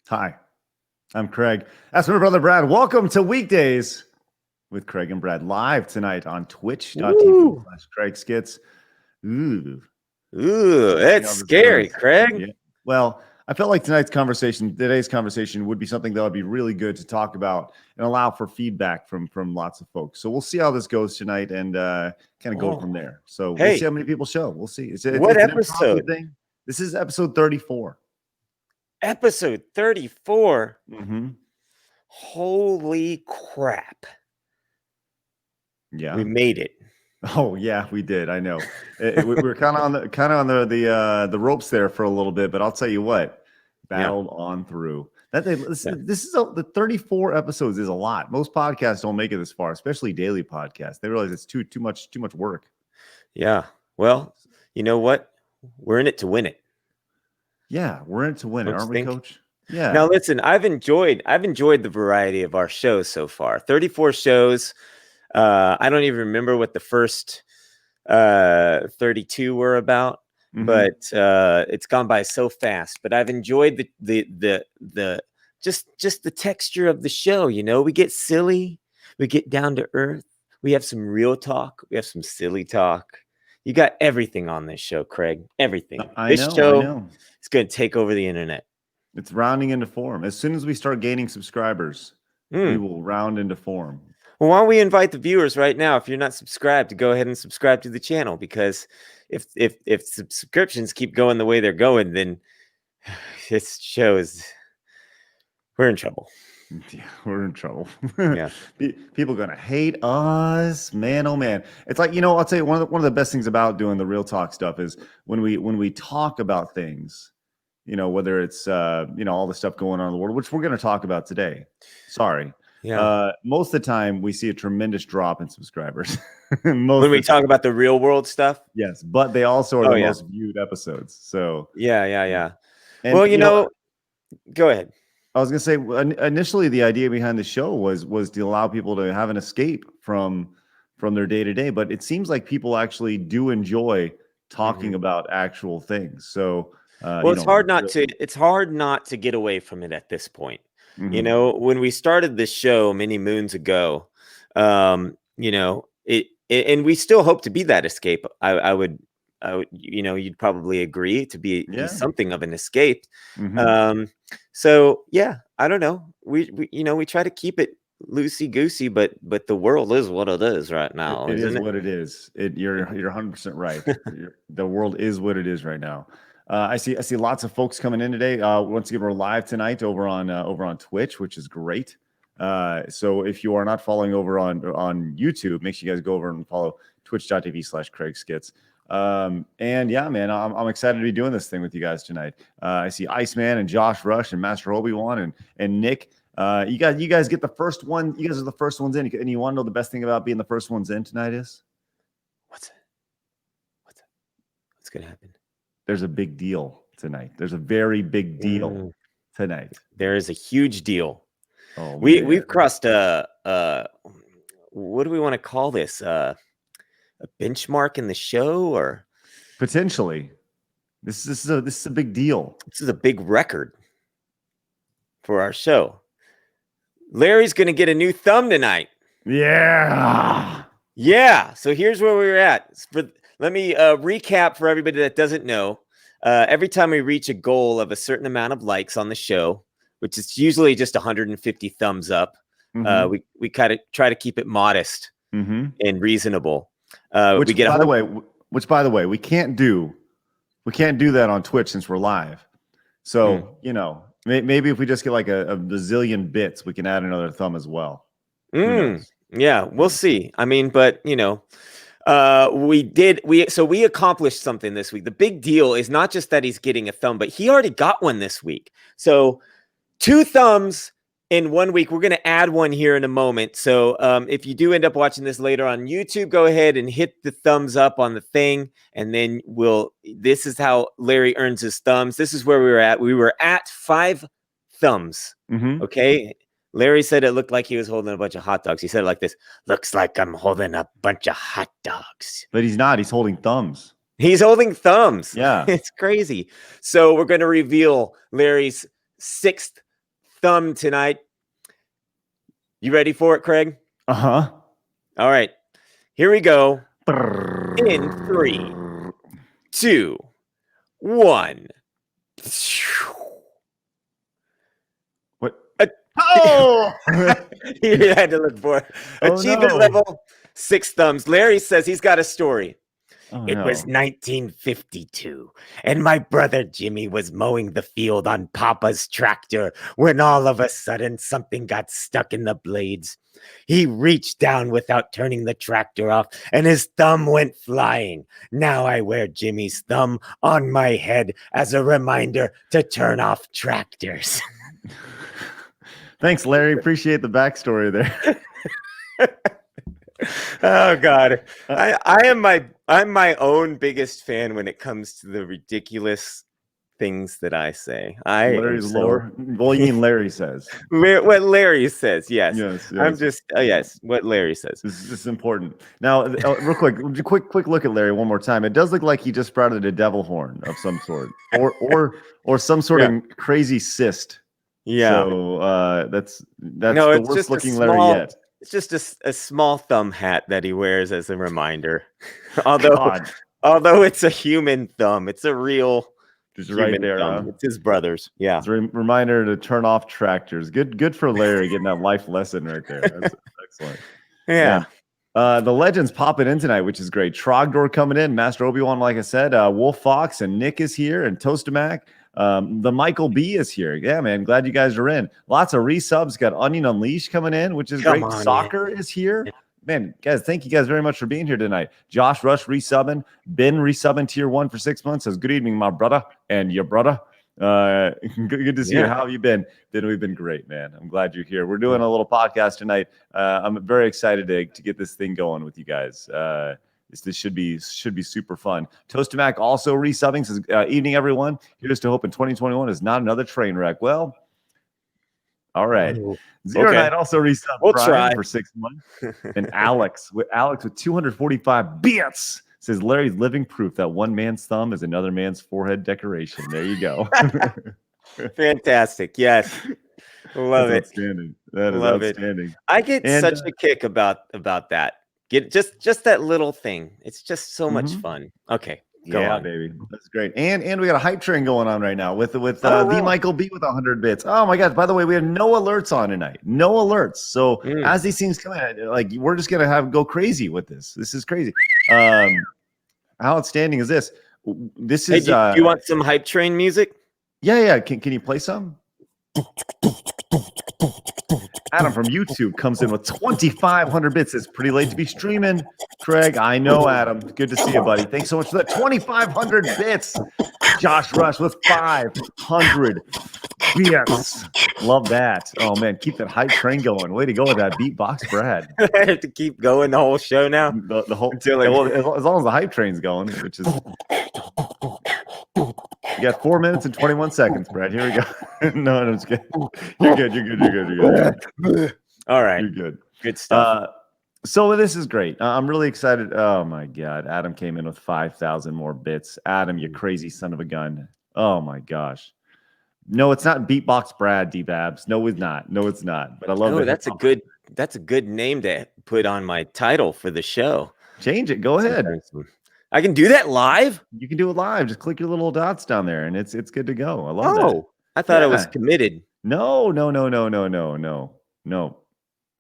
Hi, I'm Craig. That's my brother Brad. Welcome to Weekdays with Craig and Brad live tonight on Woo! twitch.tv/Craig Skits. Ooh, Ooh, see that's how this goes. scary, Craig. Yeah. Well, I felt like today's conversation would be something that would be really good to talk about and allow for feedback from lots of folks. So we'll see how this goes tonight and kind of go from Oh, there. So we'll see hey, how many people show. We'll see. It's what an impromptu episode? thing. This is episode 34. Episode 34. Mm-hmm. Holy crap. Yeah. We made it. Oh yeah, we did. I know. We're kind of on the ropes there for a little bit, but I'll tell you what, Yeah. battled on through. This Yeah. is the 34 episodes is a lot. Most podcasts don't make it this far, especially daily podcasts. They realize it's too much work. Yeah. Well, you know what? We're in it to win it. Yeah, we're in it to win it, Don't you aren't we, think? Coach? Yeah. Now listen, I've enjoyed the variety of our shows so far. 34 shows. I don't even remember what the first 32 were about, Mhm. but it's gone by so fast. But I've enjoyed the just the texture of the show. You know, we get silly, we get down to earth, we have some real talk, we have some silly talk. You got everything on this show, Craig. Everything. I This know. show is going to take over the internet. It's rounding into form. As soon as we start gaining subscribers, we will round into form. Well, why don't we invite the viewers right now, if you're not subscribed, to go ahead and subscribe to the channel, because if subscriptions keep going the way they're going, then this show we're in trouble. Yeah, we're in trouble. Yeah. People gonna hate us, man. Oh man, it's like, I'll tell you one of the best things about doing the real talk stuff is when we talk about things, whether it's all the stuff going on in the world, which we're going to talk about today. Sorry. Yeah. Most of the time we see a tremendous drop in subscribers. When we talk about the real world stuff. Yes, but they also are the yeah. most viewed episodes. So Yeah. and Well, go ahead. I was gonna say initially the idea behind the show was to allow people to have an escape from their day to day, but it seems like people actually do enjoy talking about actual things. So Well, it's hard not to get away from it at this point. Mhm. You know, when we started this show many moons ago, and we still hope to be that escape. I would, you'd probably agree to be something of an escape. Mhm. So yeah, I don't know. We try to keep it loosey goosey, but the world is what it is right now, It isn't is it? what it is. You're 100% right. The world is what it is right now. I see lots of folks coming in today. Once again, we're live tonight over on Twitch, which is great. So if you are not following over on YouTube, make sure you guys go over and follow twitch.tv/Craig Skits. And yeah, man, I'm excited to be doing this thing with you guys tonight. I see Iceman and Josh Rush and Master Obi-Wan and Nick. You guys get the first one. You guys are the first ones in. And you want to know the best thing about being the first ones in tonight is? What's going to happen? There's a big deal tonight. There's a very big deal tonight. There is a huge deal. Oh, we've crossed what do we want to call this? A benchmark in the show, or potentially. This is a big deal. This is a big record for our show. Larry's going to get a new thumb tonight. Yeah. So here's where we were at. Let me recap for everybody that doesn't know. Every time we reach a goal of a certain amount of likes on the show, which is usually just 150 thumbs up, we kind of try to keep it modest and reasonable. Which, by the way, we can't do that on Twitch since we're live. So maybe if we just get like a bazillion bits, we can add another thumb as well. Yeah, we'll see. I mean, but we accomplished something this week. The big deal is not just that he's getting a thumb, but he already got one this week. So 2 thumbs in 1 week. We're going to add one here in a moment. So if you do end up watching this later on YouTube, go ahead and hit the thumbs up on the thing. And then this is how Larry earns his thumbs. This is where we were at. We were at 5 thumbs. Okay. Larry said it looked like he was holding a bunch of hot dogs. He said it like this: looks like I'm holding a bunch of hot dogs. But he's not. He's holding thumbs. He's holding thumbs. Yeah. It's crazy. So we're going to reveal Larry's 6th thumb tonight. You ready for it, Craig? Uh-huh. All right. Here we go. In 3, 2, 1. What? Oh! You had to look for it. Oh, Achievement no. level 6 thumbs. Larry says he's got a story. Oh, It no. was 1952, and my brother Jimmy was mowing the field on Papa's tractor when all of a sudden something got stuck in the blades. He reached down without turning the tractor off, and his thumb went flying. Now I wear Jimmy's thumb on my head as a reminder to turn off tractors. Thanks, Larry. Appreciate the backstory there. Oh God, I'm my own biggest fan when it comes to the ridiculous things that I say. Larry's lore. Well, you mean Larry says. What Larry says, yes. Yes. I'm just yes, what Larry says. This is important. Now, real quick look at Larry one more time. It does look like he just sprouted a devil horn of some sort, or some sort of crazy cyst. Yeah. So that's No, the it's worst just looking Larry yet. It's just a small thumb hat that he wears as a reminder. Although it's a human thumb, it's a real just right there. Thumb. It's his brother's. Yeah. It's a reminder to turn off tractors. Good for Larry getting that life lesson right there. That's excellent. Yeah. The legends popping in tonight, which is great. Trogdor coming in, Master Obi-Wan, like I said, Wolf Fox and Nick is here, and Toastamac. The Michael B is here. Yeah, man. Glad you guys are in. Lots of resubs. Got Onion Unleashed coming in, which is great. Soccer is here. Man, guys, thank you guys very much for being here tonight. Josh Rush resubbing. Ben resubbing tier 1 for 6 months. Says, good evening, my brother and your brother. Good to see you. How have you been? We've been great, man. I'm glad you're here. We're doing a little podcast tonight. I'm very excited to get this thing going with you guys. This should be super fun. Toastamac also resubbing says, evening, everyone. Here's to hoping 2021 is not another train wreck. Well, all right. Zero Night also resubbed for 6 months. And Alex with 245 bits says Larry's living proof that one man's thumb is another man's forehead decoration. There you go. Fantastic. Yes. Love it. Outstanding. That is outstanding. I get such a kick about that. Get just that little thing. It's just so much fun. Okay. Go on, baby. That's great. And we got a hype train going on right now with the Michael B with 100 bits. Oh my God. By the way, we have no alerts on tonight. No alerts. So as these things come in, like we're just gonna go crazy with this. This is crazy. How outstanding is this? This is do you want some hype train music? Yeah. Can you play some? Adam from YouTube comes in with 2,500 bits. It's pretty late to be streaming. Craig, I know, Adam. Good to see you, buddy. Thanks so much for that. 2,500 bits. Josh Rush with 500 bits. Love that. Oh, man. Keep that hype train going. Way to go with that beatbox, Brad. I have to keep going the whole show now? The whole as long as the hype train's going, which is... You got 4 minutes and 21 seconds, Brad. Here we go. No, it's good. You're good. All right. You're good. Good stuff. So this is great. I'm really excited. Oh my God. Adam came in with 5,000 more bits. Adam, you crazy son of a gun. Oh my gosh. No, it's not Beatbox Brad, D-Babs. No, it's not. But I love it. That's a good name to put on my title for the show. Change it. Go ahead. I can do that live? You can do it live. Just click your little dots down there and it's good to go. I love that. I thought I was committed. No.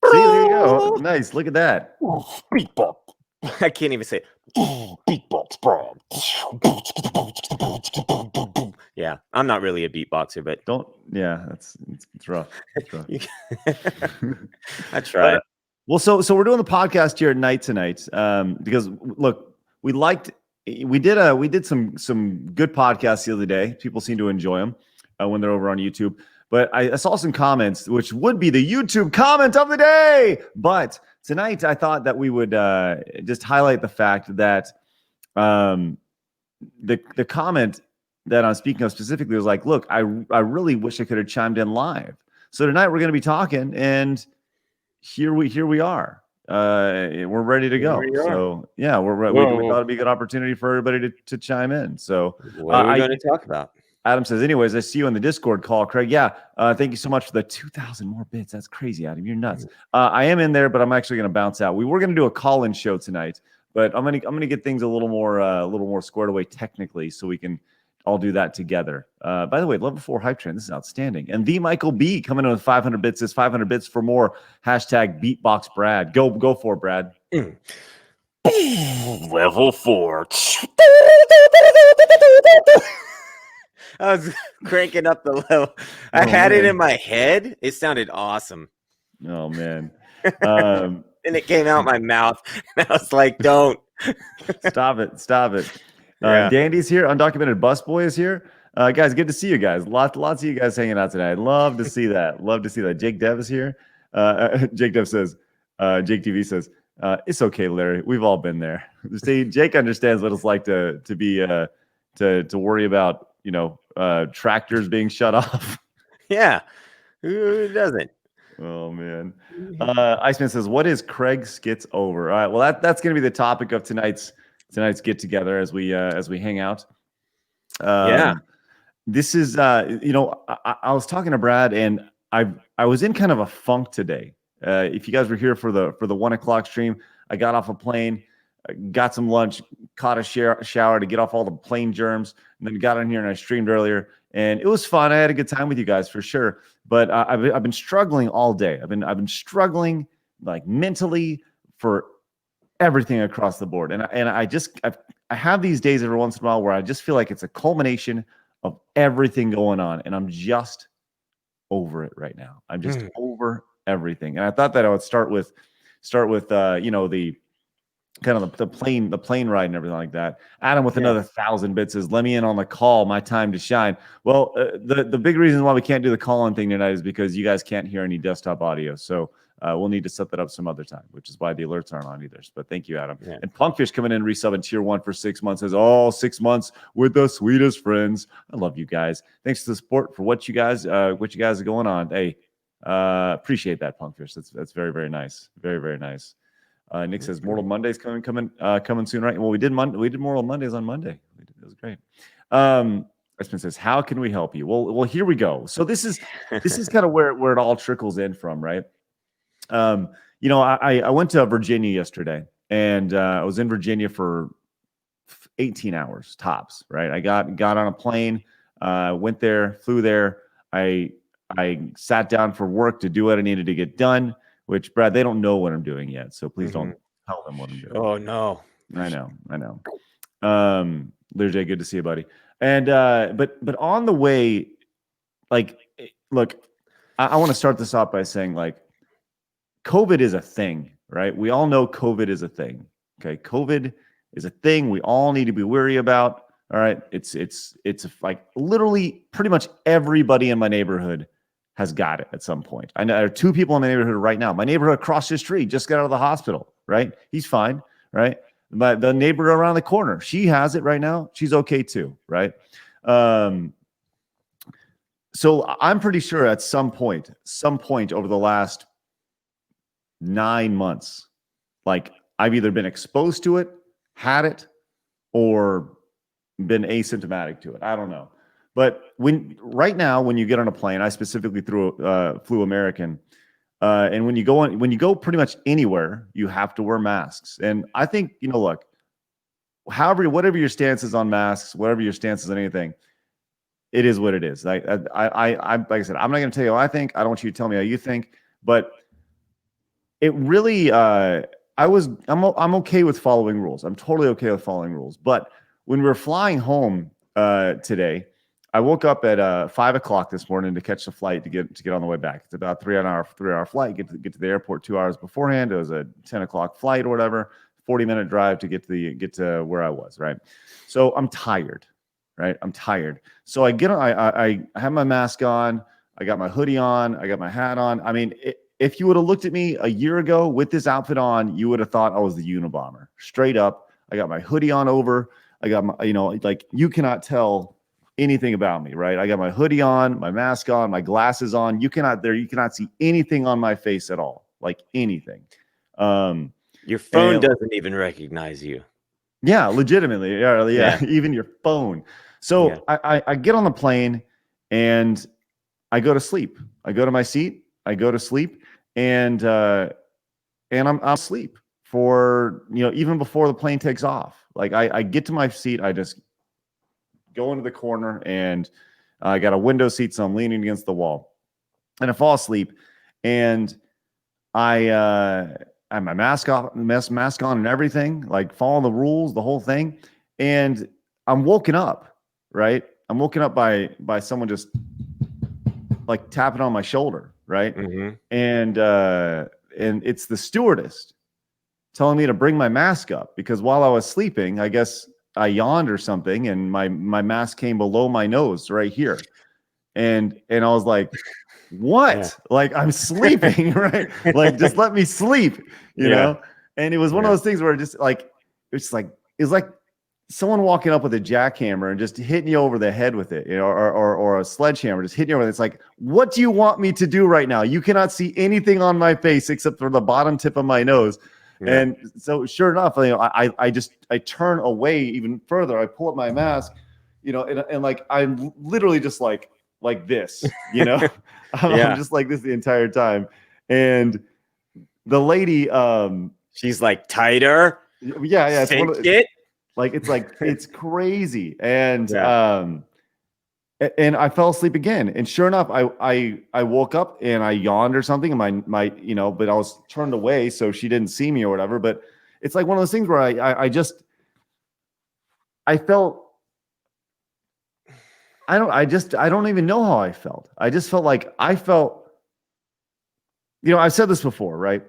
See, there you go. Nice. Look at that. Beatbox. I can't even say it. Beatbox, bro. Yeah, I'm not really a beatboxer, but it's rough. It's rough. I tried. Well, so we're doing the podcast here at night tonight because look, we did some good podcasts the other day. People seem to enjoy them when they're over on YouTube. But I saw some comments, which would be the YouTube comment of the day. But tonight, I thought that we would just highlight the fact that the comment that I'm speaking of specifically was like, look, I really wish I could have chimed in live. So tonight we're going to be talking, and here we are. We're ready to go. So yeah, we thought it'd be a good opportunity for everybody to chime in. So what are we going to talk about? Adam says, anyways, I see you on the Discord call, Craig. Yeah. Thank you so much for the 2,000 more bits. That's crazy, Adam. You're nuts. I am in there, but I'm actually going to bounce out. We were going to do a call-in show tonight, but I'm going to get things a little more squared away technically, so we can all do that together. By the way, level 4 hype train. This is outstanding. And the Michael B coming in with 500 bits. Is 500 bits for more. Hashtag beatbox Brad. Go for it, Brad. Level 4. I was cranking up the level. I had it in my head. It sounded awesome. Oh man. And it came out my mouth. And I was like, don't. Stop it. Yeah. Dandy's here. Undocumented Busboy is here. Guys, good to see you guys. Lots of you guys hanging out tonight. Love to see that. Jake Dev is here. Jake Dev says, Jake TV says, it's okay, Larry. We've all been there. See, Jake understands what it's like to be to worry about, tractors being shut off. Yeah. Who doesn't? Oh man. Iceman says, what is Craig Skits over? All right. Well, that's going to be the topic of tonight's get together as we hang out. Yeah. This is I was talking to Brad, and I was in kind of a funk today. If you guys were here for the 1 o'clock stream, I got off a plane, got some lunch, caught a shower to get off all the plane germs, and then got on here and I streamed earlier, and it was fun. I had a good time with you guys for sure. But I've been struggling all day. I've been struggling like mentally for everything across the board, and I have these days every once in a while where I just feel like it's a culmination of everything going on, and I'm just over it right now. I'm just over everything. And I thought that I would start with the kind of the plane ride and everything like that. Adam with another 1,000 bits says, let me in on the call, my time to shine. Well, the big reason why we can't do the call-in thing tonight is because you guys can't hear any desktop audio. So we'll need to set that up some other time, which is why the alerts aren't on either. But thank you, Adam. Yeah. And Punkfish coming in, resubbing tier 1 for 6 months, says, 6 months with the sweetest friends. I love you guys. Thanks for the support for what you guys are going on. Hey, appreciate that, Punkfish. That's very, very nice. Very, very nice. Nick says Mortal Monday's coming soon, right? Well, we did Mortal Mondays on Monday. It was great. Espen says, how can we help you? Well, here we go. So this is kind of where it all trickles in from, right? I went to Virginia yesterday, and I was in Virginia for 18 hours tops, right? I got on a plane, went there, flew there. I sat down for work to do what I needed to get done, which, Brad, they don't know what I'm doing yet, so please don't tell them what I'm doing. Oh, no. I know. Lear J, good to see you, buddy. And but on the way, like, look, I want to start this off by saying, like, COVID is a thing, right? We all know COVID is a thing. Okay, COVID is a thing we all need to be wary about. All right, it's like literally pretty much everybody in my neighborhood has got it at some point. I know there are 2 people in my neighborhood right now. My neighbor across the street just got out of the hospital, right? He's fine, right? But the neighbor around the corner, she has it right now. She's okay too, right? So I'm pretty sure at some point over the last 9 months, like I've either been exposed to it, had it, or been asymptomatic to it. I don't know. But right now, when you get on a plane, I specifically flew American, and when you go pretty much anywhere, you have to wear masks. And I think, look, whatever your stance is on masks, whatever your stance is on anything, it is what it is. Like I said, I'm not going to tell you how I think. I don't want you to tell me how you think. But it really, I'm okay with following rules. I'm totally okay with following rules. But when we were flying home today, I woke up at 5 o'clock this morning to catch the flight to get on the way back. It's about a 3-hour flight. Get to the airport 2 hours beforehand. It was a 10 o'clock flight or whatever. 40-minute drive to get to where I was. Right. So I'm tired. Right. I'm tired. So I get on. I have my mask on. I got my hoodie on. I got my hat on. I mean, if you would have looked at me a year ago with this outfit on, you would have thought I was the Unabomber. Straight up. I got my hoodie on over. I got my, like you cannot tell anything about me, right? I got my hoodie on, my mask on, my glasses on. You cannot see anything on my face at all, like anything. Your phone doesn't even recognize you. Yeah, legitimately. Yeah, even your phone. So Yeah. I get on the plane and I go to sleep. I go to my seat. I go to sleep, and I'm asleep for even before the plane takes off. Like I get to my seat, I just go into the corner, and I got a window seat, so I'm leaning against the wall, and I fall asleep, and I have my mask off, mask on, and everything, like following the rules, the whole thing, and I'm woken up. Right, I'm woken up by someone just like tapping on my shoulder, right, Hmm. and it's the stewardess telling me to bring my mask up because while I was sleeping, I guess I yawned or something, and my mask came below my nose right here, and I was like, Yeah. what? Like I'm sleeping, right? Like just let me sleep, you Yeah. know? And it was one of Yeah. those things where it's like someone walking up with a jackhammer and just hitting you over the head with it, or a sledgehammer, just hitting you over. It's like, what do you want me to do right now? You cannot see anything on my face except for the bottom tip of my nose. Yeah. And so sure enough, I turn away even further. I pull up my mask, and like I'm literally just like this, I'm Yeah. just like this the entire time. And the lady, She's like, tighter, yeah, it's one cinch of it. it's crazy. And Yeah. and I fell asleep again. And sure enough, I woke up and I yawned or something, and my but I was turned away so she didn't see me or whatever. But it's like one of those things where I felt I don't even know how I felt. I just felt like I felt, I've said this before, right?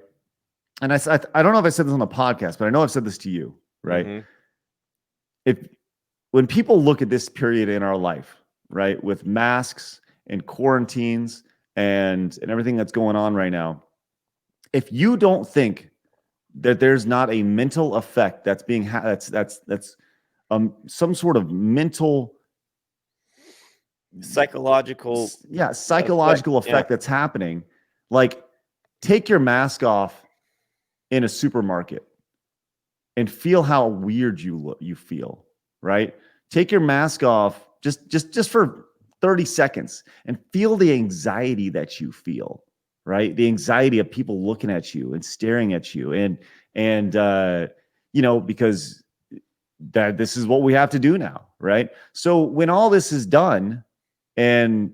And I don't know if I said this on the podcast, but I know I've said this to you, right? Hmm. If When people look at this period in our life, right, with masks and quarantines and everything that's going on right now, if you don't think that there's not a mental effect that's being that's some sort of mental Psychological effect. psychological Yeah. effect that's happening, like take your mask off in a supermarket and feel how weird you feel, right? Take your mask off just for 30 seconds and feel the anxiety that you feel, right? The anxiety of people looking at you and staring at you, and because that this is what we have to do now, right? So when all this is done, and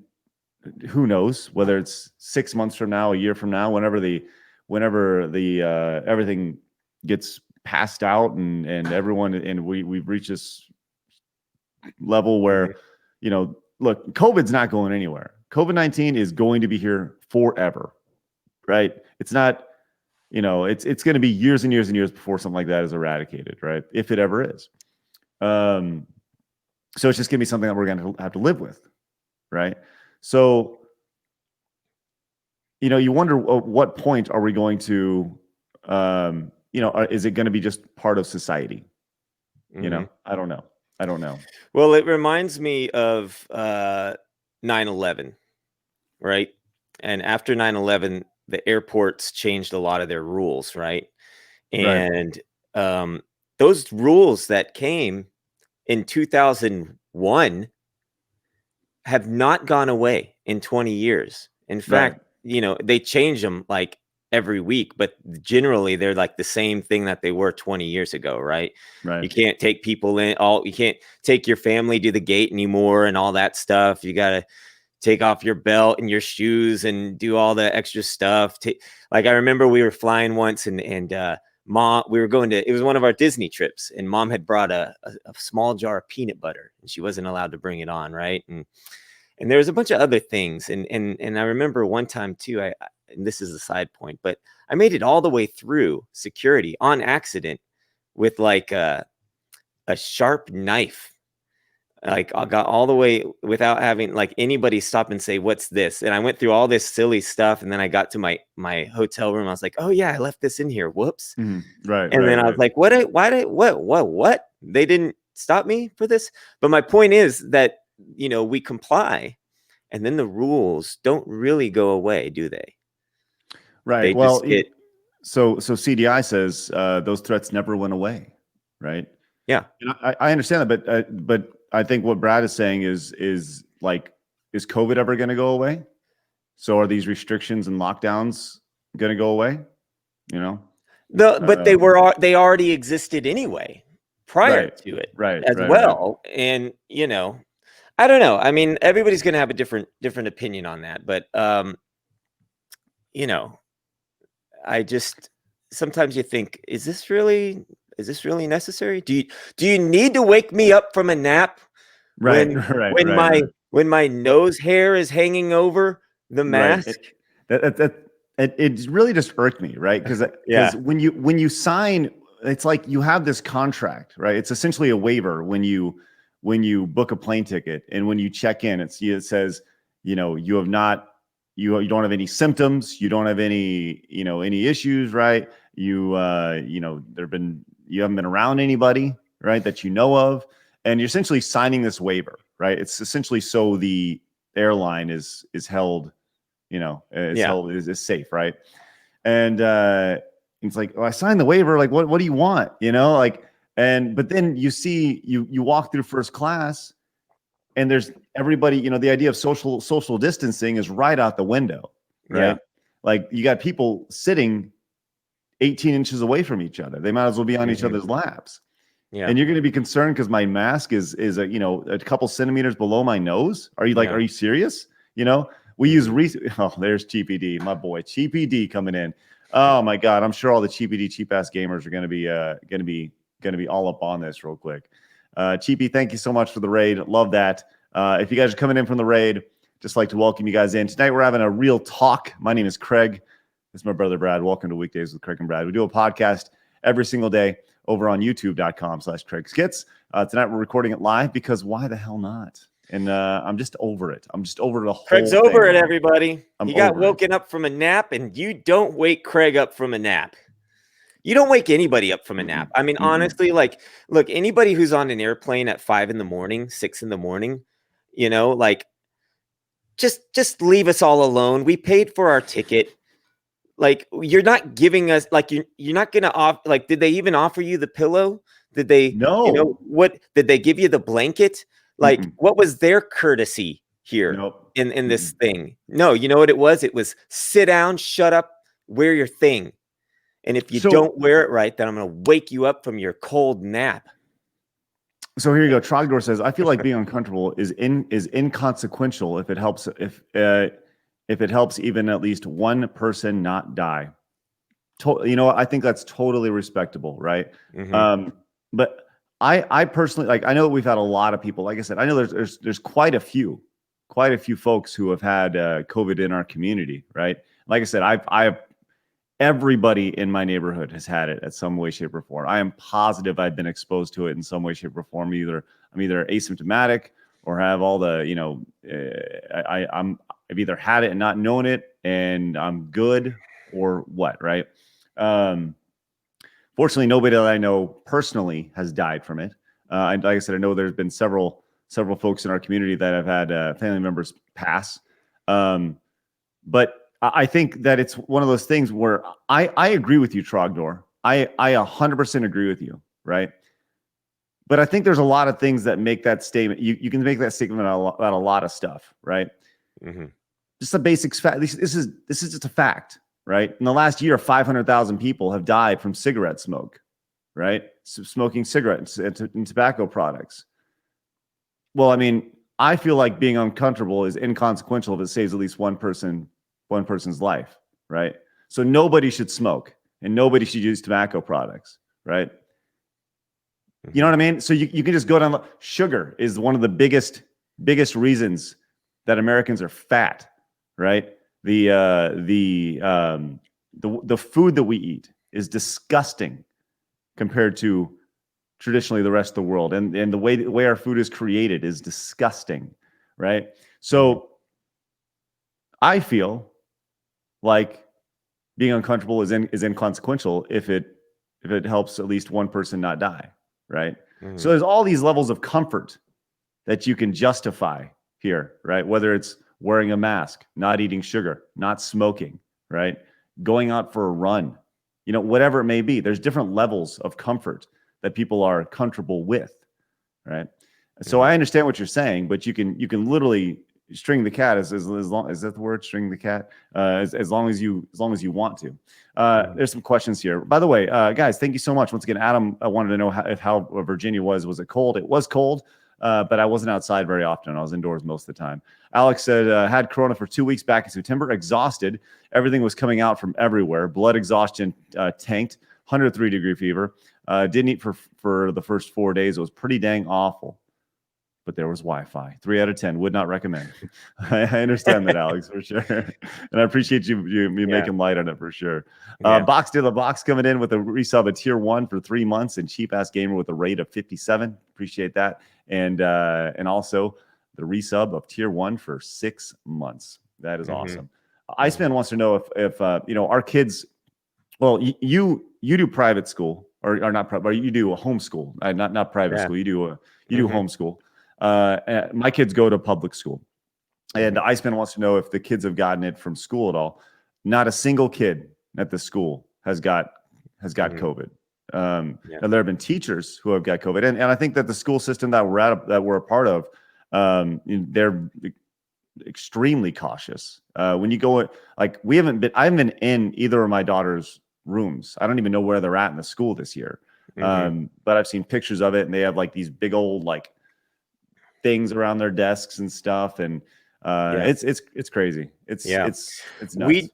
who knows whether it's 6 months from now, a year from now, whenever the everything gets passed out, and everyone, and we've reached this level Mhm. where, look, COVID's not going anywhere. COVID-19 is going to be here forever, right? It's not, it's going to be years and years and years before something like that is eradicated, right? If it ever is. So it's just going to be something that we're going to have to live with, right? So, you wonder at what point are we going to, is it going to be just part of society? Mhm. I don't know. I don't know. Well, it reminds me of 9/11, right? And after 9/11, the airports changed a lot of their rules, right? Right. And those rules that came in 2001 have not gone away in 20 years. In Right. fact, they change them like every week, but generally they're like the same thing that they were 20 years ago, right? Right. You can't take people in, you can't take your family to the gate anymore and all that stuff. You got to take off your belt and your shoes and do all the extra stuff. Like I remember we were flying once, and mom, we were going to, it was one of our Disney trips, and mom had brought a small jar of peanut butter, and she wasn't allowed to bring it on, right? And there was a bunch of other things, and I remember one time too, and this is a side point, but I made it all the way through security on accident with like a sharp knife. Like I got all the way without having like anybody stop and say, "What's this?" And I went through all this silly stuff, and then I got to my hotel room. I was like, "Oh yeah, I left this in here. Whoops!" Mhm. Right. And then I was Right. like, "What? They didn't stop me for this." But my point is that we comply, and then the rules don't really go away, do they? Right. They Well, just get so CDI says those threats never went away, right? yeah. And I understand that, but I think what Brad is saying is like, is COVID ever going to go away? So are these restrictions and lockdowns going to go away? You know, But they already existed anyway prior to it as well. Right. And I don't know. I mean, everybody's going to have a different opinion on that, but I just sometimes you think, is this really necessary? Do you need to wake me up from a nap when my nose hair is hanging over the mask? It really just irked me, right? Because when you sign, it's like you have this contract, right? It's essentially a waiver when you book a plane ticket, and when you check in, it says, you don't have any symptoms, you don't have any issues, right? You haven't been around anybody, right, that you know of, and you're essentially signing this waiver, right? It's essentially so the airline is held, is safe, right? And it's like, I signed the waiver. Like, what do you want? But then you walk through first class, and there's everybody. The idea of social distancing is right out the window, right? Yeah. Like, you got people sitting 18 inches away from each other. They might as well be on each other's laps. Yeah. And you're going to be concerned because my mask is a couple centimeters below my nose. Are you are you serious? We use there's TPD, my boy, TPD coming in. Oh my God, I'm sure all the TPD cheap ass gamers are going to be all up on this real quick. Cheapy, thank you so much for the raid. Love that. If you guys are coming in from the raid, just like to welcome you guys in. Tonight we're having a real talk. My name is Craig. This is my brother Brad. Welcome to Weekdays with Craig and Brad. We do a podcast every single day over on youtube.com/Craig Skits. Tonight we're recording it live because why the hell not? And I'm just over it. I'm just over the whole Craig's thing. over it, everybody. He got woken up from a nap, and you don't wake Craig up from a nap. You don't wake anybody up from a nap. I mean, honestly, look, anybody who's on an airplane at 5 a.m, 6 a.m, just leave us all alone. We paid for our ticket. Like, you're not giving us, you're not going to off. Did they even offer you the pillow? Did they? No. What did they give you? The blanket? What was their courtesy here in this thing? No, you know what it was? It was sit down, shut up, wear your thing. And if you don't wear it right, then I'm going to wake you up from your cold nap. So here you go. Trogdor says, I feel like being uncomfortable is inconsequential if it helps even at least one person not die. I think that's totally respectable, right? Mm-hmm. But I personally, I know that we've had a lot of people. Like I said, I know there's quite a few folks who have had COVID in our community, right? Like I said, I've everybody in my neighborhood has had it at some way, shape, or form. I am positive I've been exposed to it in some way, shape, or form. I'm either asymptomatic or have all the, I've either had it and not known it, and I'm good, or what, right? Fortunately, nobody that I know personally has died from it. And like I said, I know there's been several folks in our community that have had family members pass. But I think that it's one of those things where I agree with you, Trogdor. I 100% agree with you, right? But I think there's a lot of things that make that statement. You can make that statement about a lot of stuff, right? Mm-hmm. Just a basic fact. This is just a fact, right? In the last year, 500,000 people have died from cigarette smoke, right? Smoking cigarettes and tobacco products. Well, I mean, I feel like being uncomfortable is inconsequential if it saves at least one person's life, right? So nobody should smoke and nobody should use tobacco products, right? You know what I mean? So you can just go down. Sugar is one of the biggest reasons that Americans are fat, right? The food that we eat is disgusting compared to traditionally the rest of the world, and the way our food is created is disgusting, right? So I feel like being uncomfortable is inconsequential if it helps at least one person not die, right? Mm-hmm. So there's all these levels of comfort that you can justify here, right? Whether it's wearing a mask, not eating sugar, not smoking, right? Going out for a run, whatever it may be. There's different levels of comfort that people are comfortable with, right? So I understand what you're saying, but you can literally string the cat as long, is that the word, string the cat, as long as you want to. There's some questions here, by the way, guys. Thank you so much once again. Adam, I wanted to know how Virginia was it cold? It was cold, but I wasn't outside very often. I was indoors most of the time. Alex said, had corona for 2 weeks back in September, exhausted, everything was coming out from everywhere, blood exhaustion, tanked, 103-degree fever, didn't eat for the first 4 days. It was pretty dang awful, but there was Wi-Fi. 3 out of 10. Would not recommend. I understand that, Alex, for sure. And I appreciate you making light on it for sure. Box to the box coming in with a resub of tier 1 for 3 months, and cheap ass gamer with a rate of 57. Appreciate that. And also the resub of tier 1 for 6 months. That is awesome. Iceman wants to know if our kids. Well, you do private school or not private, but you do a homeschool, not private school. You do homeschool. My kids go to public school, and Iceman wants to know if the kids have gotten it from school at all. Not a single kid at the school has got COVID. Now there have been teachers who have got COVID, and I think that the school system that we're a part of, they're extremely cautious. When you go, like I haven't been in either of my daughter's rooms. I don't even know where they're at in the school this year. But I've seen pictures of it, and they have like these big old like things around their desks and stuff, and it's crazy. It's nuts.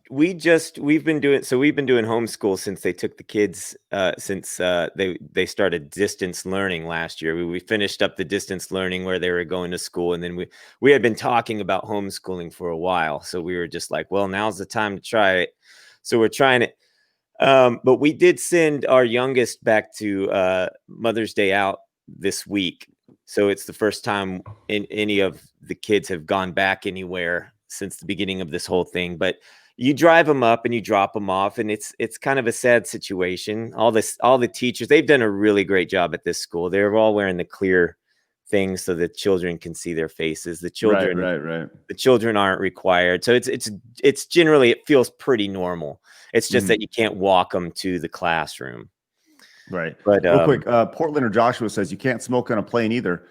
We've been doing homeschool since they took the kids since they started distance learning last year. We finished up the distance learning where they were going to school, and then we had been talking about homeschooling for a while, so we were just like, well, now's the time to try it. So we're trying it. But we did send our youngest back to Mother's Day out this week. So it's the first time any of the kids have gone back anywhere since the beginning of this whole thing. But you drive them up and you drop them off, and it's kind of a sad situation. All the teachers, they've done a really great job at this school. They're all wearing the clear things so the children can see their faces. The children, right. The children aren't required. So it's generally, it feels pretty normal. It's just that you can't walk them to the classroom. Right. But real quick, Portland or Joshua says you can't smoke on a plane either.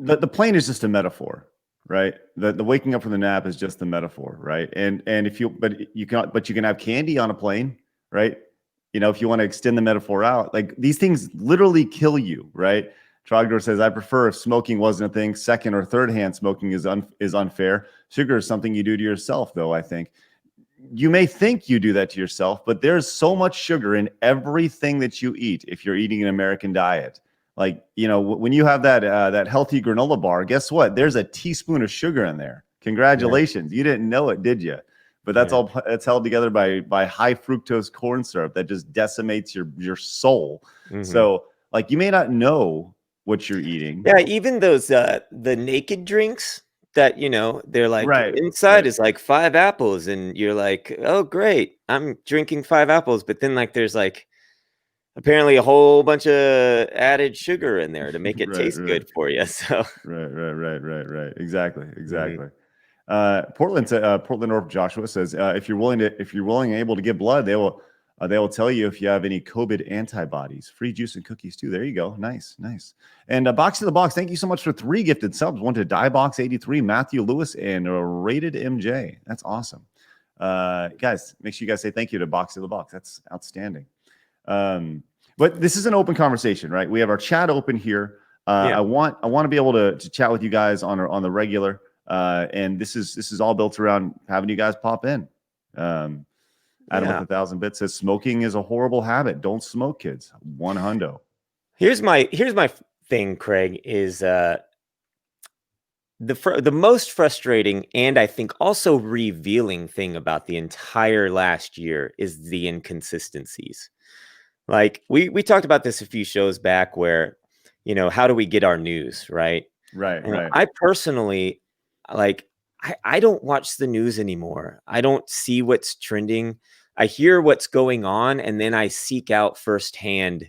The plane is just a metaphor, right? The waking up from the nap is just the metaphor, right? And if you can have candy on a plane, right? If you want to extend the metaphor out, like these things literally kill you, right? Trogdor says, I prefer if smoking wasn't a thing. Second or third hand smoking is unfair. Sugar is something you do to yourself, though, I think. You may think you do that to yourself, but there's so much sugar in everything that you eat if you're eating an American diet. Like, when you have that healthy granola bar, guess what? There's a teaspoon of sugar in there. Congratulations. You didn't know it, did you? But that's held together by high fructose corn syrup that just decimates your soul. So, like, you may not know what you're eating. Yeah, even those the naked drinks that they're like inside is like 5 apples, and you're like, oh great, I'm drinking 5 apples, but then like there's like apparently a whole bunch of added sugar in there to make it taste good for you. So right. Exactly. Portland North Joshua says, if you're willing and able to give blood, they will tell you if you have any COVID antibodies. Free juice and cookies too. There you go. Nice. And Box to the Box, thank you so much for 3 gifted subs. One to DieBox83, Matthew Lewis, and Rated MJ. That's awesome. Guys, make sure you guys say thank you to Box to the Box. That's outstanding. But this is an open conversation, right? We have our chat open here. I want to be able to chat with you guys on the regular. And this is all built around having you guys pop in. Adam with 1,000 bits says smoking is a horrible habit. Don't smoke, kids. 100. Here's my thing, Craig, is the most frustrating and I think also revealing thing about the entire last year is the inconsistencies. Like we talked about this a few shows back where, how do we get our news, right? Right. I personally, I don't watch the news anymore. I don't see what's trending. I hear what's going on, and then I seek out firsthand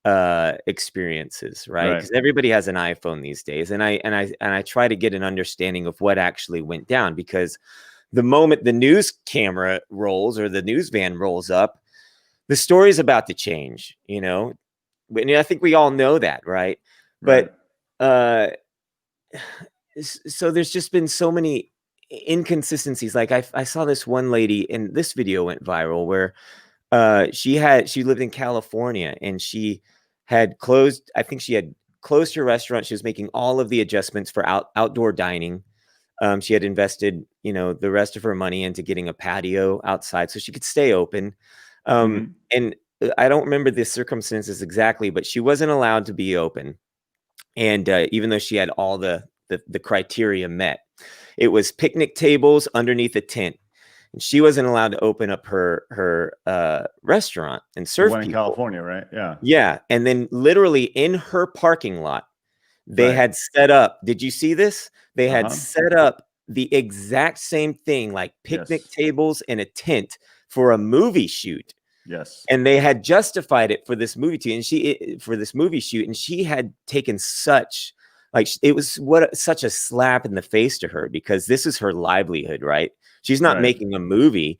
experiences, right? Because everybody has an iPhone these days, and I try to get an understanding of what actually went down. Because the moment the news camera rolls or the news van rolls up, the story's about to change. And I think we all know that, right? But so there's just been so many inconsistencies. Like I saw this one lady, and this video went viral, where she lived in California, and she had closed, I think she had closed her restaurant. She was making all of the adjustments for outdoor dining. She had invested, the rest of her money into getting a patio outside so she could stay open. And I don't remember the circumstances exactly, but she wasn't allowed to be open. And even though she had all the criteria met, it was picnic tables underneath a tent. And she wasn't allowed to open up her restaurant and serve One in people. California, right? Yeah. Yeah. And then literally in her parking lot, they had set up. Did you see this? They had set up the exact same thing, like picnic tables and a tent for a movie shoot. Yes. And they had justified it for this movie for this movie shoot. And she had taken such, it was such a slap in the face to her, because this is her livelihood, right? She's not making a movie,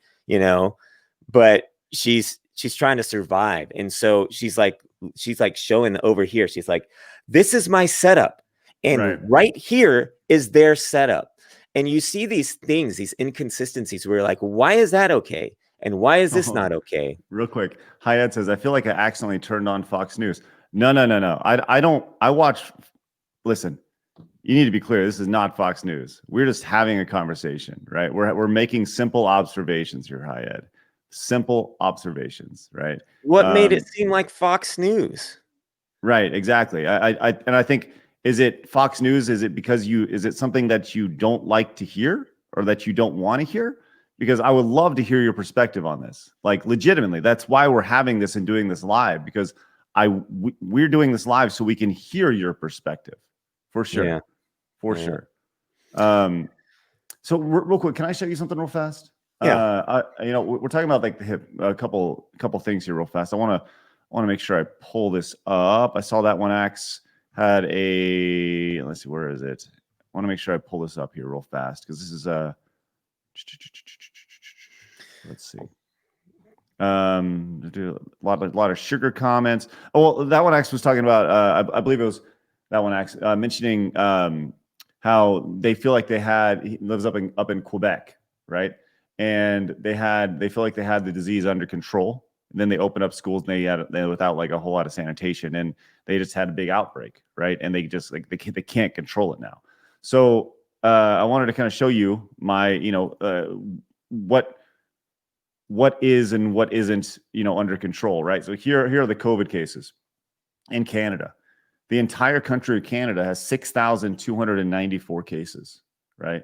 but she's trying to survive. And so she's like showing over here. She's like, this is my setup. And right here is their setup. And you see these things, these inconsistencies, where you're like, why is that okay? And why is this not okay? Real quick, Hayat says, I feel like I accidentally turned on Fox News. No. I don't. I watch. Listen, you need to be clear. This is not Fox News. We're just having a conversation, right? We're making simple observations here, Hayat. Simple observations, right? What made it seem like Fox News? Right, exactly. I think, is it Fox News? Is it because is it something that you don't like to hear, or that you don't want to hear? Because I would love to hear your perspective on this. Like, legitimately, that's why we're having this and doing this live, because we're doing this live so we can hear your perspective, for sure. Yeah. For sure. So real quick, can I show you something real fast? Yeah. We're talking about like the hip, a couple things here real fast. I want to make sure I pull this up. I saw that one Axe had let's see, where is it? I want to make sure I pull this up here real fast, because this is let's see. A lot of sugar comments. Oh, well, that one Axe was talking about. I believe it was that one Axe mentioning how they feel like he lives up in Quebec, right? And they feel like they had the disease under control. And then they opened up schools, and they without like a whole lot of sanitation, and they just had a big outbreak, right? And they just they can't control it now. So I wanted to kind of show you my what is and what isn't under control, right? So here are the COVID cases in Canada. The entire country of Canada has 6,294 cases, right?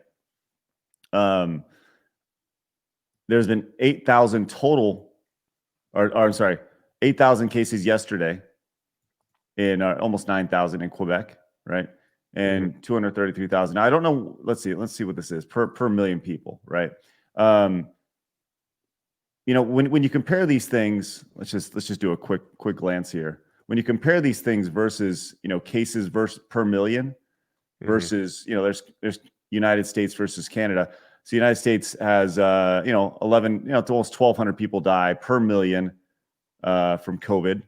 There's been 8,000 total, or I'm sorry, 8,000 cases yesterday, in almost 9,000 in Quebec, right? And 233,000. Now, I don't know. Let's see what this is per million people, right? When you compare these things, let's just do a quick glance here. When you compare these things versus cases per million versus there's United States versus Canada. So the United States has 11, it's almost 1,200 people die per million from COVID,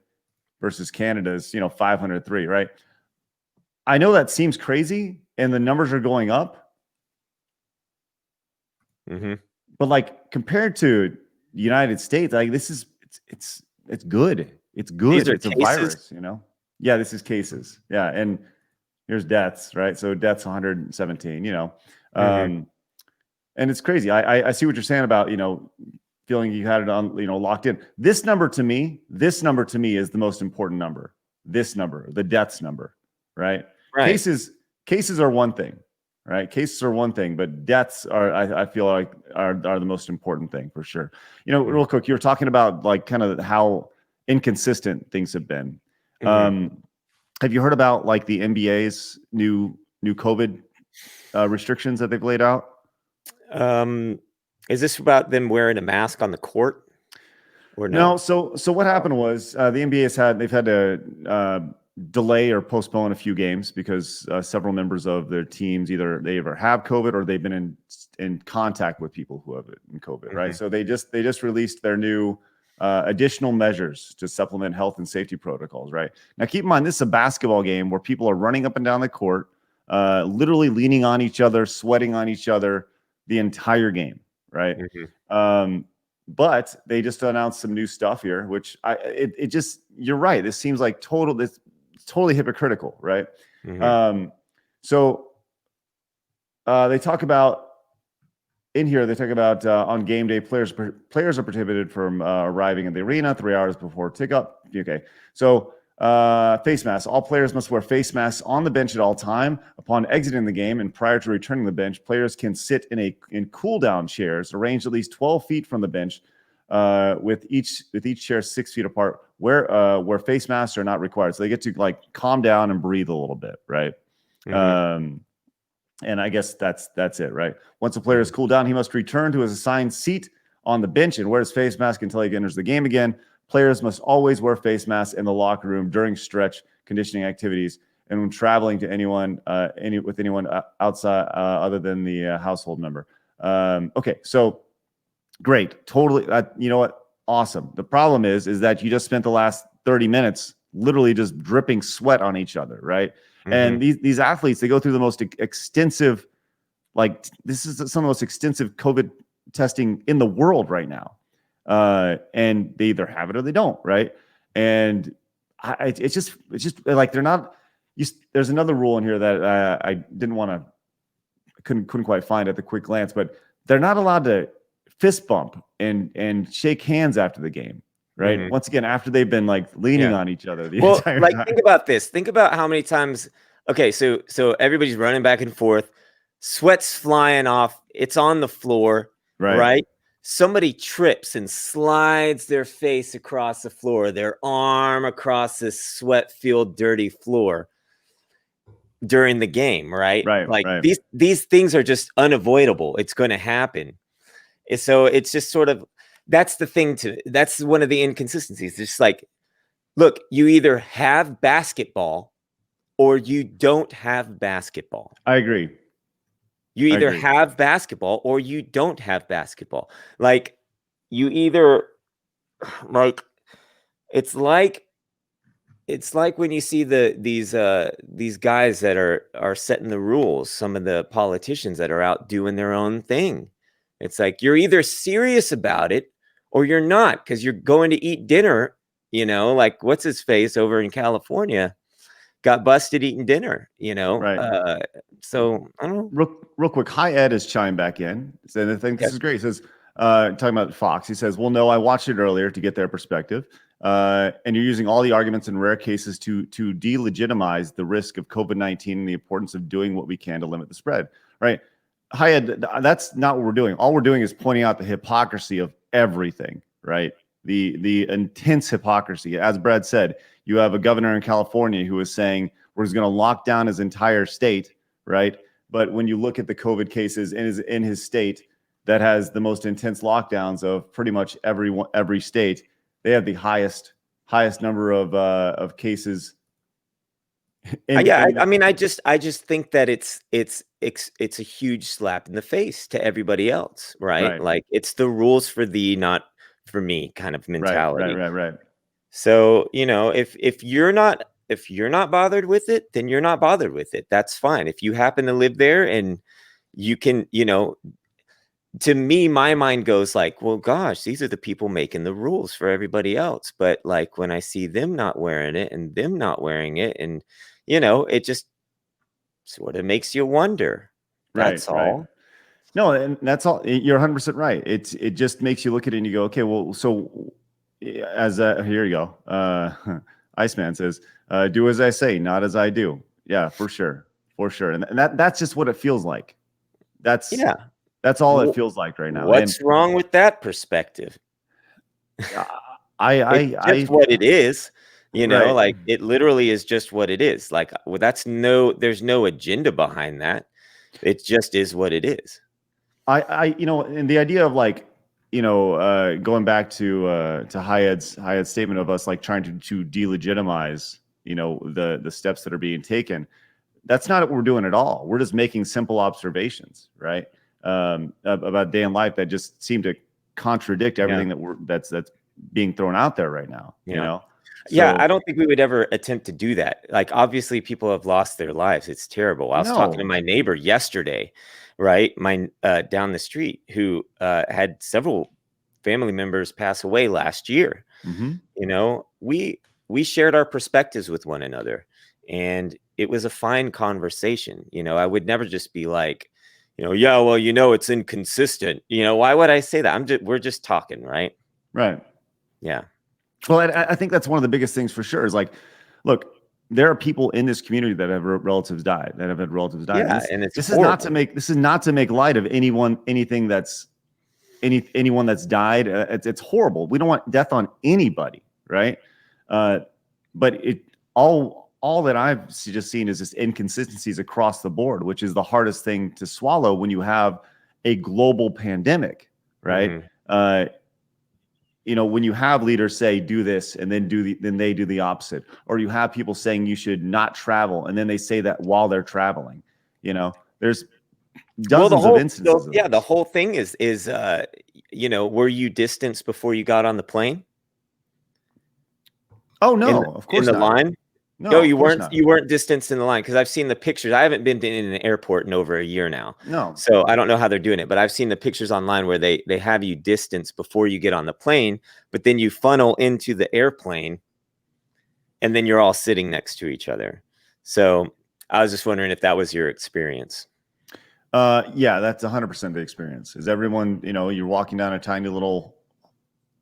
versus Canada's 503, right? I know that seems crazy, and the numbers are going up. But like, compared to the United States, like, this is it's good. It's good. It's a virus, Yeah, this is cases. Yeah, and here's deaths, right? So deaths 117. And it's crazy. I see what you're saying about feeling you had it on locked in. This number to me is the most important number. This number, the deaths number, right? Cases are one thing, right? Cases are one thing, but deaths are, I feel like, are the most important thing, for sure. Real quick, you were talking about like kind of how inconsistent things have been. Have you heard about like the NBA's new COVID restrictions that they've laid out? Is this about them wearing a mask on the court, or no? So what happened was the NBA they've had to delay or postpone a few games because several members of their teams either have COVID, or they've been in contact with people who have it in COVID, right? So they just released their new additional measures to supplement health and safety protocols. Right now, keep in mind this is a basketball game where people are running up and down the court, literally leaning on each other, sweating on each other the entire game. Right. But they just announced some new stuff here, which it just, you're right. This seems like this totally hypocritical, right? So they talk about in here. They talk about on game day, players are prohibited from arriving in the arena 3 hours before tip-off. Okay, so face masks. All players must wear face masks on the bench at all time. Upon exiting the game and prior to returning to the bench, players can sit in cool down chairs arranged at least 12 feet from the bench, with each chair 6 feet apart, where face masks are not required. So they get to like calm down and breathe a little bit, right? And I guess that's it, right? Once a player is cooled down, he must return to his assigned seat on the bench and wear his face mask until he enters the game again. Players must always wear face masks in the locker room during stretch conditioning activities and when traveling to anyone outside other than the household member. Okay, so great, totally. You know what? Awesome. The problem is that you just spent the last 30 minutes literally just dripping sweat on each other, right? And these athletes, they go through the most extensive, like this is some of the most extensive COVID testing in the world right now. And they either have it or they don't, right? And it's just like they're not. There's another rule in here that I didn't want to, couldn't quite find at the quick glance, but they're not allowed to fist bump and shake hands after the game, right? Once again, after they've been like leaning on each other the entire time. Think about this. Think about how many times. Okay, so everybody's running back and forth, sweat's flying off. It's on the floor, right? Somebody trips and slides their face across the floor, their arm across this sweat-filled, dirty floor during the game, right? These things are just unavoidable. It's going to happen. So it's just sort of, that's the thing that's one of the inconsistencies. It's just like, look, you either have basketball or you don't have basketball. I agree. You either have basketball or you don't have basketball. Like you either like it's like when you see these guys that are setting the rules, some of the politicians that are out doing their own thing. It's like you're either serious about it or you're not, because you're going to eat dinner, like what's his face over in California got busted eating dinner, Right. So I don't know. Real quick, Hi Ed is chiming back in. And I think this is great. He says, talking about Fox, he says, well, no, I watched it earlier to get their perspective. And you're using all the arguments in rare cases to delegitimize the risk of COVID-19 and the importance of doing what we can to limit the spread. Right. Hi Ed, that's not what we're doing. All we're doing is pointing out the hypocrisy of everything, right? The intense hypocrisy. As Brad said, you have a governor in California who is saying we're just going to lock down his entire state, right? But when you look at the COVID cases in his state that has the most intense lockdowns of pretty much every state, they have the highest number of cases. I mean, I just think that it's a huge slap in the face to everybody else, right? Like it's the rules for thee, not for me kind of mentality. Right. So, if you're not bothered with it, then you're not bothered with it. That's fine. If you happen to live there and you can, to me, my mind goes like, well, gosh, these are the people making the rules for everybody else. But like when I see them not wearing it and them not wearing it, and, it just sort of makes you wonder. That's all. Right. No, and that's all. You're 100% right. It just makes you look at it and you go, okay, well, so here you go. Iceman says, do as I say, not as I do. Yeah, for sure. And that's just what it feels like. That's all it feels like right now. What's wrong with that perspective? It's what it is. Like it literally is just what it is. Like, well, there's no agenda behind that. It just is what it is. And the idea of like, going back to Hayed's statement of us like trying to delegitimize, the steps that are being taken. That's not what we're doing at all. We're just making simple observations, right? About day in life that just seem to contradict everything that's being thrown out there right now. You Yeah. know. Yeah, So I don't think we would ever attempt to do that. Like, obviously, people have lost their lives. It's terrible. I was talking to no. my neighbor yesterday, right? My down the street, who had several family members pass away last year. Hmm. You know, we shared our perspectives with one another, and it was a fine conversation. You know, I would never just be like, you know, yeah, well, you know, it's inconsistent. You know, why would I say that? We're just talking, right? Right. Yeah. Well, I think that's one of the biggest things for sure is like, look, there are people in this community that have relatives died, that have had relatives die. And Yeah, and it's this is not to horrible. make light of anything that's anyone that's died. It's horrible. We don't want death on anybody, right? But all that I've just seen is just inconsistencies across the board, which is the hardest thing to swallow when you have a global pandemic, right? Mhm. You know, when you have leaders say do this and then then they do the opposite, or you have people saying you should not travel and then they say that while they're traveling. You know, there's Well, dozens of instances of yeah, the this. whole thing is you know, were you distanced before you got on the plane Oh in no, of in course the not. line? No, No, of course not. you weren't distanced in the line, because I've seen the pictures. I haven't been in an airport in over a year now, No. so I don't know how they're doing it. But I've seen the pictures online where they have you distanced before you get on the plane, but then you funnel into the airplane, and then you're all sitting next to each other. So I was just wondering if that was your experience. Yeah, that's 100% the experience. Is everyone, you know, you're walking down a tiny little,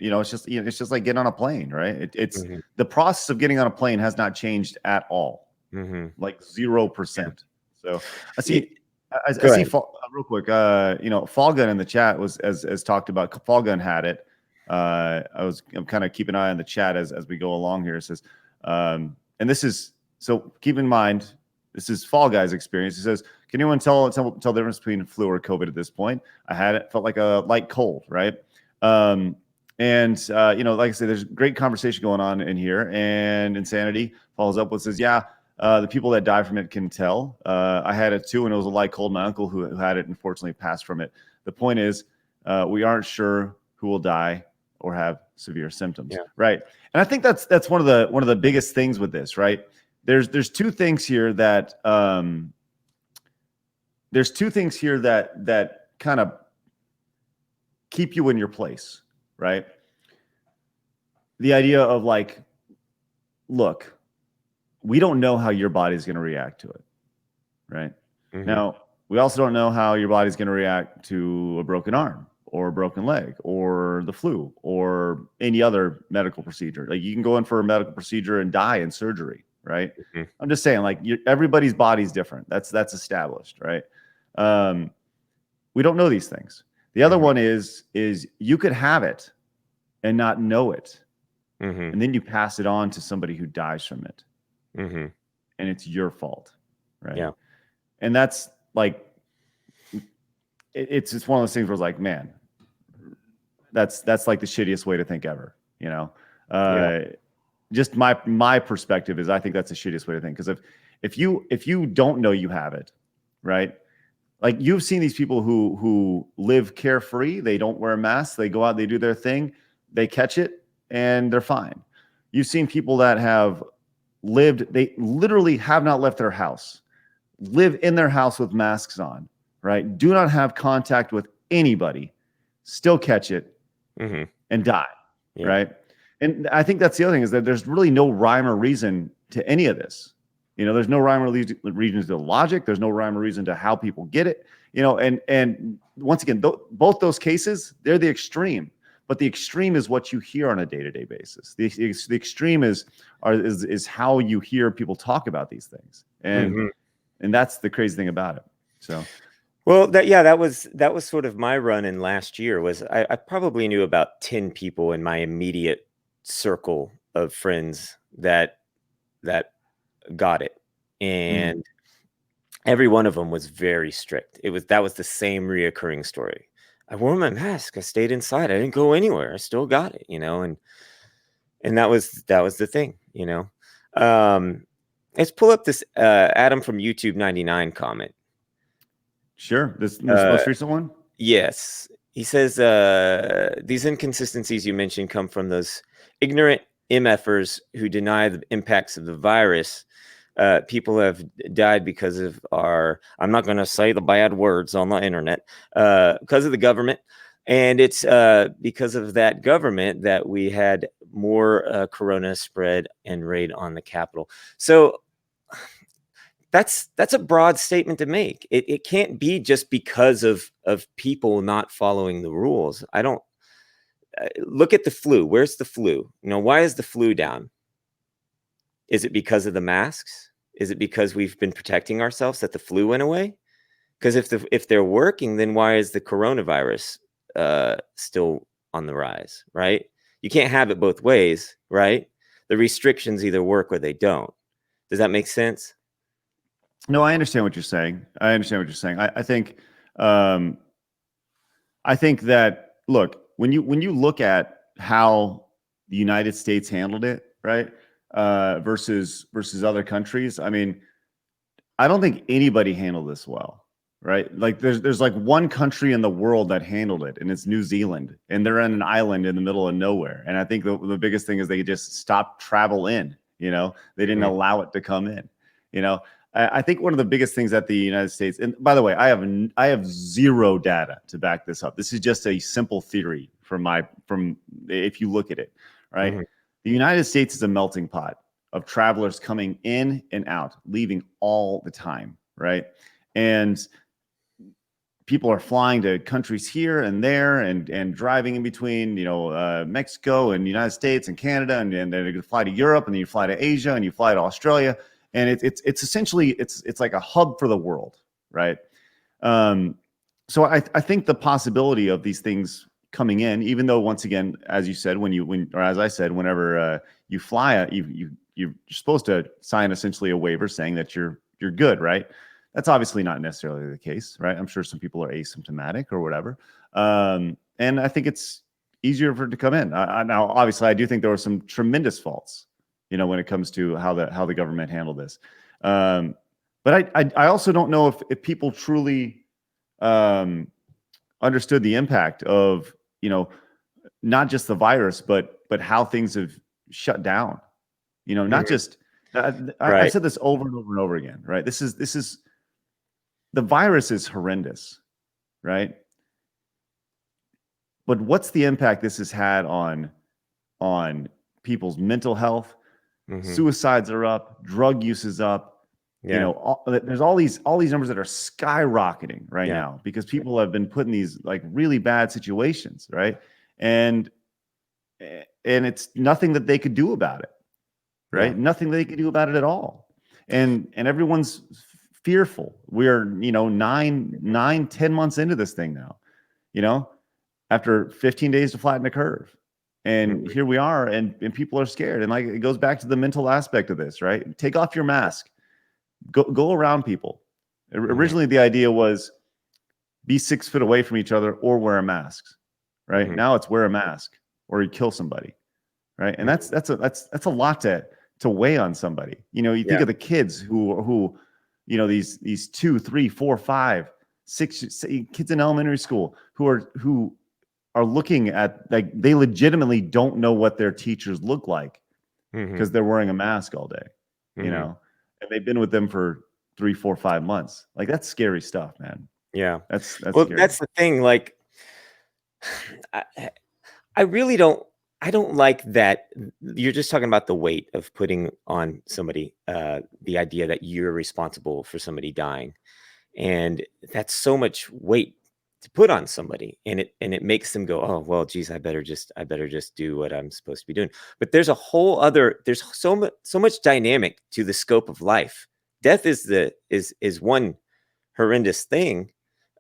you know, it's just like getting on a plane, right? It's Hmm. the process of getting on a plane has not changed at all, Hmm. like 0%. So I see, I Go see ahead. real quick. You know, Fall Gun in the chat was as talked about. Fall Gun had it. I'm kind of keeping an eye on the chat as we go along here. It says, and this is so keep in mind, this is Fall Guy's experience. He says, can anyone tell the difference between flu or COVID at this point? I had it, felt like a light cold, right? And you know, like I said, there's great conversation going on in here, and Insanity follows up with says, yeah, the people that die from it can tell. I had it too, and it was a light cold. My uncle who had it unfortunately passed from it. The point is, we aren't sure who will die or have severe symptoms, Yeah. right? And I think that's one of the biggest things with this, right? There's two things here that that kind of keep you in your place, right? The idea of like, look, we don't know how your body's going to react to it, right? Mhm. Now, we also don't know how your body's going to react to a broken arm or a broken leg or the flu or any other medical procedure. Like you can go in for a medical procedure and die in surgery, right? Mhm. I'm just saying, like everybody's body's different. That's established, right? We don't know these things. The other Mhm. one is you could have it and not know it, Mhm. and then you pass it on to somebody who dies from it, Mhm. and it's your fault, right? Yeah. And that's like it's one of those things where it's like, man, that's like the shittiest way to think ever, you know. Just my perspective is I think that's the shittiest way to think, because if you don't know you have it, right? Like you've seen these people who live carefree, they don't wear masks, they go out, they do their thing, they catch it, and they're fine. You've seen people that have lived, they literally have not left their house, live in their house with masks on, right? Do not have contact with anybody, still catch it Mhm. and die, Yeah. right? And I think that's the other thing, is that there's really no rhyme or reason to any of this. You know, there's no rhyme or reason to the logic. There's no rhyme or reason to how people get it. You know, and once again, both those cases, they're the extreme. But the extreme is what you hear on a day-to-day basis. The extreme is how you hear people talk about these things, and Mhm. that's the crazy thing about it. So, Well, that was sort of my run in last year. Was I probably knew about 10 people in my immediate circle of friends that got it, and every one of them was very strict. That was the same reoccurring story. I wore my mask. I stayed inside. I didn't go anywhere. I still got it, you know, and that was the thing, you know. Let's pull up this Adam from YouTube 99 comment. sure, this Uh, most recent one. yes. He says these inconsistencies you mentioned come from those ignorant MFers who deny the impacts of the virus. People have died because of our, I'm not going to say the bad words on the internet, because of the government. And it's because of that government that we had more corona spread and raid on the Capitol. So that's a broad statement to make. It can't be just because of people not following the rules. I don't look at the flu. Where's the flu? Why is the flu down? Is it because of the masks? Is it because we've been protecting ourselves that the flu went away? Because if they're working, then why is the coronavirus still on the rise, right? You can't have it both ways, right? The restrictions either work or they don't. Does that make sense? No, I understand what you're saying. Um, I think that, look, when you look at how the United States handled it, right, versus other countries, I mean, I don't think anybody handled this well, right? Like there's like one country in the world that handled it, and it's New Zealand, and they're on an island in the middle of nowhere. And I think the biggest thing is they just stopped travel in. They didn't allow it to come in. I think one of the biggest things that the United States, and by the way, I have zero data to back this up. This is just a simple theory from if you look at it, right? Mm-hmm. The United States is a melting pot of travelers coming in and out, leaving all the time, right? And people are flying to countries here and there and driving in between, Mexico and the United States and Canada, and then you fly to Europe, and then you fly to Asia, and you fly to Australia. And it's essentially it's like a hub for the world, right? So I think the possibility of these things coming in, even though, once again, as you said, as I said, whenever you fly, you're supposed to sign essentially a waiver saying that you're good, right? That's obviously not necessarily the case, right? I'm sure some people are asymptomatic or whatever, and I think it's easier for it to come in. Now, obviously, I do think there were some tremendous faults, when it comes to how the government handled this. But I also don't know if people truly understood the impact of, not just the virus, but how things have shut down. Not just I said this over and over and over again, right? This is the virus is horrendous, right? But what's the impact this has had on people's mental health? Mm-hmm. Suicides are up, drug use is up. Yeah. There's all these numbers that are skyrocketing right now because people have been put in these like really bad situations, right? And it's nothing that they could do about it, right? Nothing they could do about it at all. And everyone's fearful. We're 10 months into this thing now, after 15 days to flatten the curve. And here we are, and people are scared. And like, it goes back to the mental aspect of this, right? Take off your mask, go around people. Originally, the idea was be 6 feet away from each other or wear a mask, right? Now it's wear a mask or you kill somebody, right? And that's a lot to weigh on somebody. You think of the kids who these 2, 3, 4, 5, 6 kids in elementary school who are looking at, like, they legitimately don't know what their teachers look like because they're wearing a mask all day, and they've been with them for 3, 4, 5 months. Like, that's scary stuff, man. Yeah. That's well, scary. That's the thing. Like, I really don't like that. You're just talking about the weight of putting on somebody, the idea that you're responsible for somebody dying. And that's so much weight to put on somebody, and it makes them go, oh, well, geez, I better just do what I'm supposed to be doing. But there's there's so much dynamic to the scope of life. Death is one horrendous thing.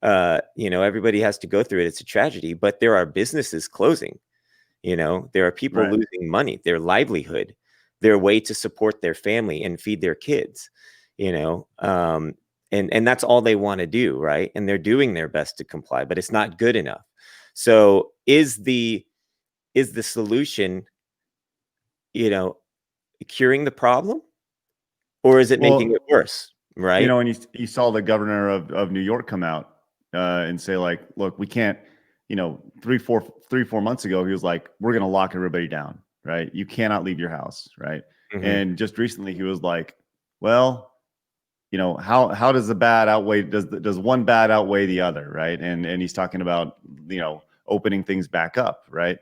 Everybody has to go through it. It's a tragedy, but there are businesses closing. There are people losing money, their livelihood, their way to support their family and feed their kids, and that's all they want to do, right? And they're doing their best to comply, but it's not good enough. So is the solution, curing the problem, or is it making it worse, right? And you saw the governor of New York come out and say, like, look, we can't, 3, 4 months ago, he was like, we're going to lock everybody down, right? You cannot leave your house, right? Mhm. And just recently he was like, well, how does the bad outweigh, does one bad outweigh the other, right? And he's talking about, opening things back up, right?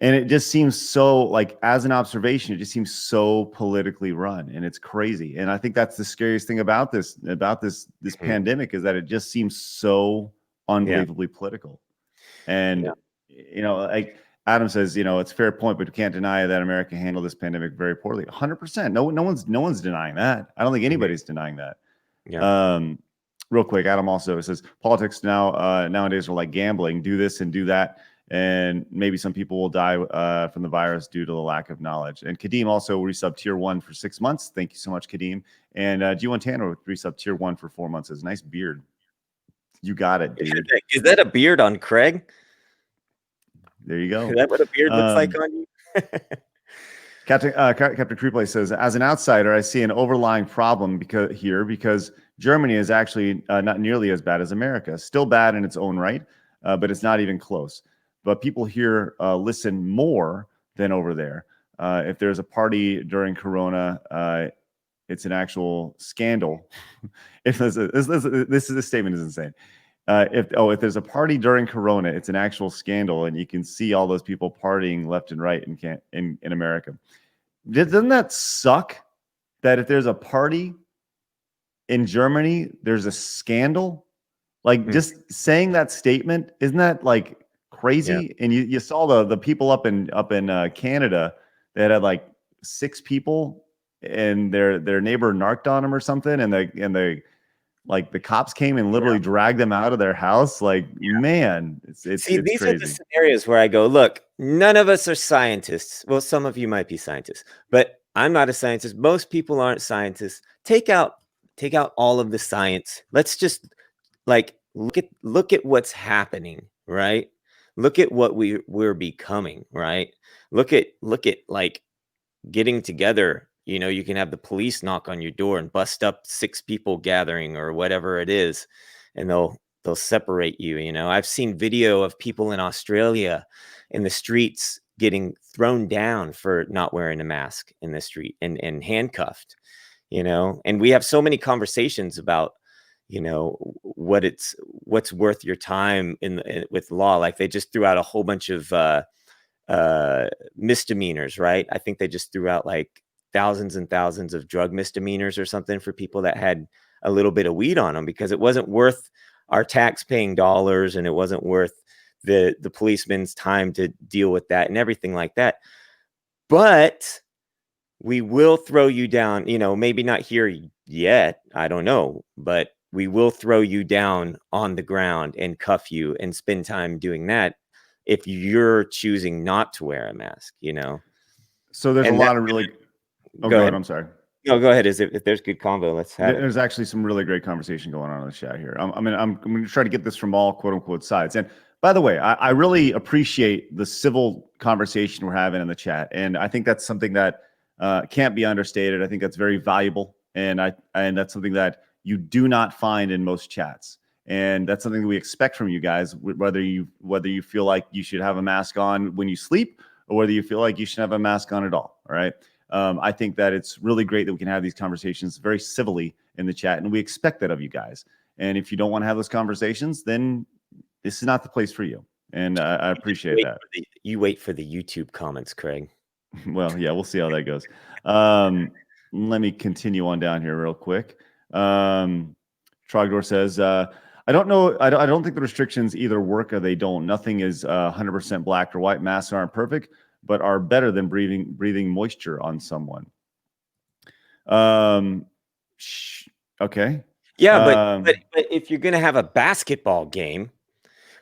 And it just seems so, like, as an observation, it just seems so politically run, and it's crazy. And I think that's the scariest thing about this Mhm. pandemic, is that it just seems so unbelievably political. And like Adam says, it's a fair point, but you can't deny that America handled this pandemic very poorly. 100%. No one's denying that. I don't think anybody's denying that. Yeah. Real quick, Adam also says politics nowadays are like gambling. Do this and do that, and maybe some people will die from the virus due to the lack of knowledge. And Kadeem also resub tier 1 for 6 months. Thank you so much, Kadeem. And G1 Tanner resub tier 1 for 4 months. It's a nice beard. You got it, dude. Is that a beard on Craig? There you go. Is that what a beard looks like on you? Captain Creeplay says, as an outsider, I see an overlying problem because Germany is actually not nearly as bad as America. Still bad in its own right, but it's not even close. But people here listen more than over there. If there's a party during Corona, it's an actual scandal. This statement is insane. If there's a party during Corona, it's an actual scandal, and you can see all those people partying left and right in America. Doesn't that suck? That if there's a party in Germany, there's a scandal. Like, just saying that statement, isn't that like crazy? Yeah. And you saw the people up in Canada that had like 6 people, and their neighbor narked on them or something, and the cops came and literally dragged them out of their house. Like, man, it's these crazy. Are the scenarios where I go, look, none of us are scientists. Well, some of you might be scientists, but I'm not a scientist. Most people aren't scientists. Take out all of the science. Let's just like look at what's happening, right? Look at what we're becoming, right? Look at like getting together. You can have the police knock on your door and bust up 6 people gathering or whatever it is, and they'll separate you. I've seen video of people in Australia in the streets getting thrown down for not wearing a mask in the street and handcuffed, and we have so many conversations about, what's worth your time with law. Like, they just threw out a whole bunch of misdemeanors, right? I think they just threw out like thousands and thousands of drug misdemeanors or something for people that had a little bit of weed on them, because it wasn't worth our tax-paying dollars, and it wasn't worth the policeman's time to deal with that and everything like that. But we will throw you down, maybe not here yet, I don't know, but we will throw you down on the ground and cuff you and spend time doing that if you're choosing not to wear a mask, So there's a lot of really... Oh, go ahead. I'm sorry. No, go ahead. If there's good convo, let's have it. There's actually some really great conversation going on in the chat here. I'm going to try to get this from all quote unquote sides. And by the way, I really appreciate the civil conversation we're having in the chat. And I think that's something that can't be understated. I think that's very valuable. And that's something that you do not find in most chats. And that's something that we expect from you guys, whether you feel like you should have a mask on when you sleep, or whether you feel like you should have a mask on at all. All right. I think that it's really great that we can have these conversations very civilly in the chat, and we expect that of you guys. And if you don't want to have those conversations, then this is not the place for you. And I appreciate that. You wait for the YouTube comments, Craig. Well, yeah, we'll see how that goes. Let me continue on down here real quick. Trogdor says, I don't know. I don't think the restrictions either work or they don't. Nothing is 100% black or white. Masks aren't perfect, but are better than breathing moisture on someone. Okay. Yeah, but if you're going to have a basketball game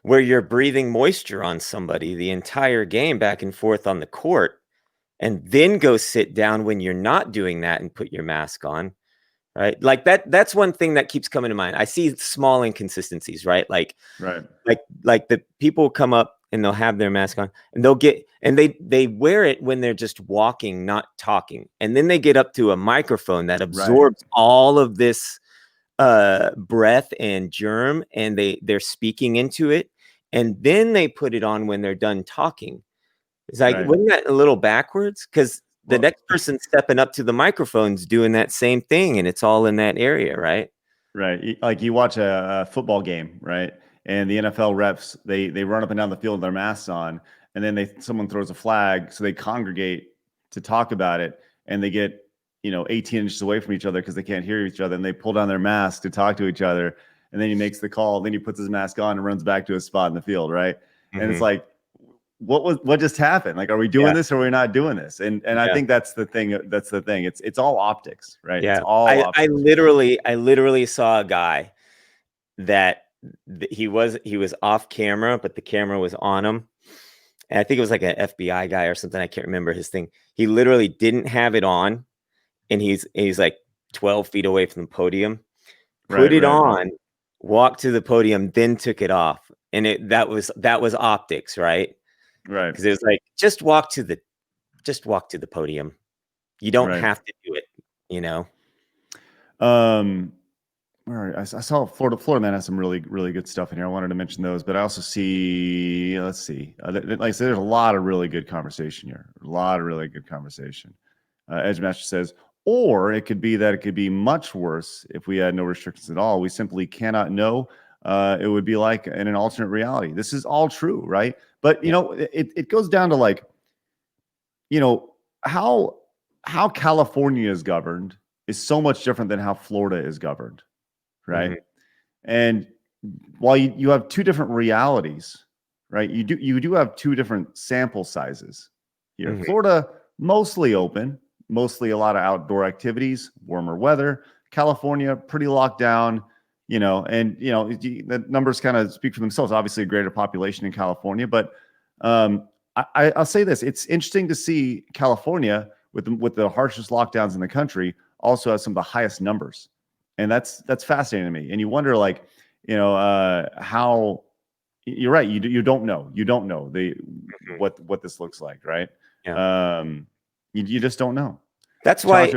where you're breathing moisture on somebody the entire game back and forth on the court, and then go sit down when you're not doing that and put your mask on, right? Like that's one thing that keeps coming to mind. I see small inconsistencies, right? Like the people come up and they'll have their mask on, and they wear it when they're just walking, not talking. And then they get up to a microphone that absorbs all of this breath and germ, and they're speaking into it. and then they put it on when they're done talking. It's like, Right. wasn't that a little backwards? Because the Well, next person stepping up to the microphone's doing that same thing, and it's all in that area, right? right. Like you watch a football game, right? And the NFL reps, they run up and down the field with their masks on, and then someone throws a flag, so they congregate to talk about it, and they get 18 inches away from each other because they can't hear each other, and they pull down their mask to talk to each other, and then he makes the call, then he puts his mask on and runs back to his spot in the field, right? And it's like, what just happened? Like, are we doing this or are we not doing this? And I think that's the thing. It's all optics, right? Yeah. It's all I optics. literally saw a guy that he was off camera, but the camera was on him. And I think it was like an FBI guy or something. I can't remember his thing. He literally didn't have it on, and he's like 12 feet away from the podium. Put it on, walked to the podium, then took it off. And that was optics, right? Right. Because it was like, just walk to the podium. You don't have to do it, I saw Florida Man has some really, really good stuff in here. I wanted to mention those, but I also see, let's see, like I said, there's a lot of really good conversation here. A lot of really good conversation. Edgemaster says, or it could be much worse if we had no restrictions at all. We simply cannot know. It would be like in an alternate reality. This is all true, right? But it goes down to like, how California is governed is so much different than how Florida is governed, right? And while you have two different realities, right? You do have two different sample sizes here. Florida mostly open, mostly a lot of outdoor activities, warmer weather. California pretty locked down. The numbers kind of speak for themselves. Obviously, a greater population in California, but I'll say this: it's interesting to see California with the harshest lockdowns in the country also has some of the highest numbers, and that's fascinating to me. And you wonder, like, how you're right. You don't know what this looks like, right? Yeah. You just don't know. That's why.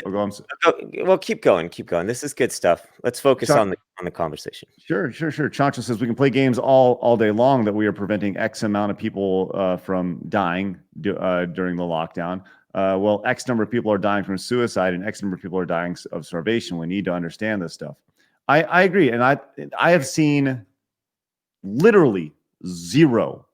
Well, keep going. This is good stuff. Let's focus on the conversation. Sure. Chancho says we can play games all day long, that we are preventing X amount of people from dying during the lockdown. Well, X number of people are dying from suicide and X number of people are dying of starvation. We need to understand this stuff. I agree. And I have seen literally zero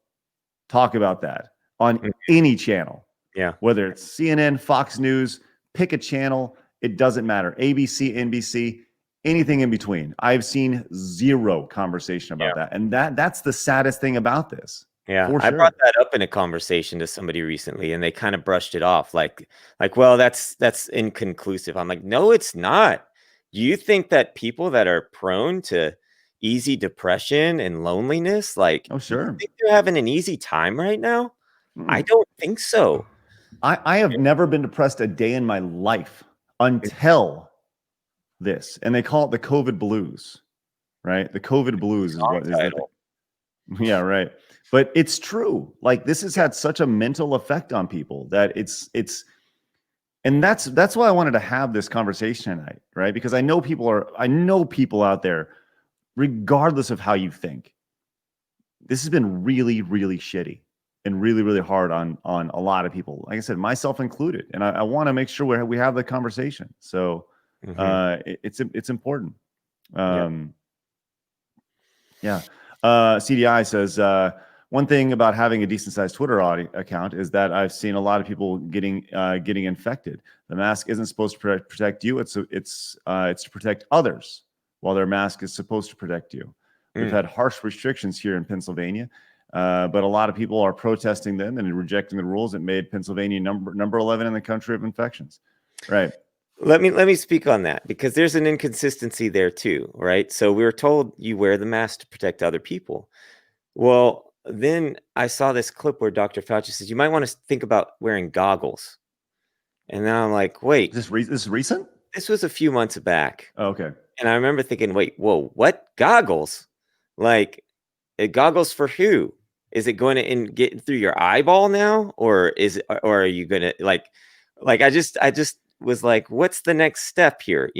talk about that on any channel. Yeah. Whether it's CNN, Fox News, pick a channel, it doesn't matter. ABC, NBC, anything in between. I've seen zero conversation about that. And that's the saddest thing about this. Yeah. I brought that up in a conversation to somebody recently, and they kind of brushed it off like, well, that's inconclusive. I'm like, no, it's not. Do you think that people that are prone to easy depression and loneliness, like, oh, sure, think they're having an easy time right now? I don't think so. I have never been depressed a day in my life until this. And they call it the COVID blues, right? The COVID blues is what is it? Yeah, right. But it's true. Like, this has had such a mental effect on people that it's and that's why I wanted to have this conversation tonight, right? Because I know people out there, regardless of how you think, this has been really, really shitty and really, really hard on a lot of people. Like I said, myself included. And I want to make sure we have the conversation. So it's important. CDI says, one thing about having a decent sized Twitter account is that I've seen a lot of people getting infected. The mask isn't supposed to protect you. It's to protect others, while their mask is supposed to protect you. We've had harsh restrictions here in Pennsylvania, but a lot of people are protesting them and rejecting the rules that made Pennsylvania number 11 in the country of infections. Right. Let me speak on that, because there's an inconsistency there too, right? So we were told you wear the mask to protect other people. Well, then I saw this clip where Dr. Fauci says you might want to think about wearing goggles. And then I'm like, wait. This is recent? This was a few months back. Oh, okay. And I remember thinking, wait, whoa, what? Goggles? Like, goggles for who? Is it going to get through your eyeball now? Or are you going to like I just was like, what's the next step here?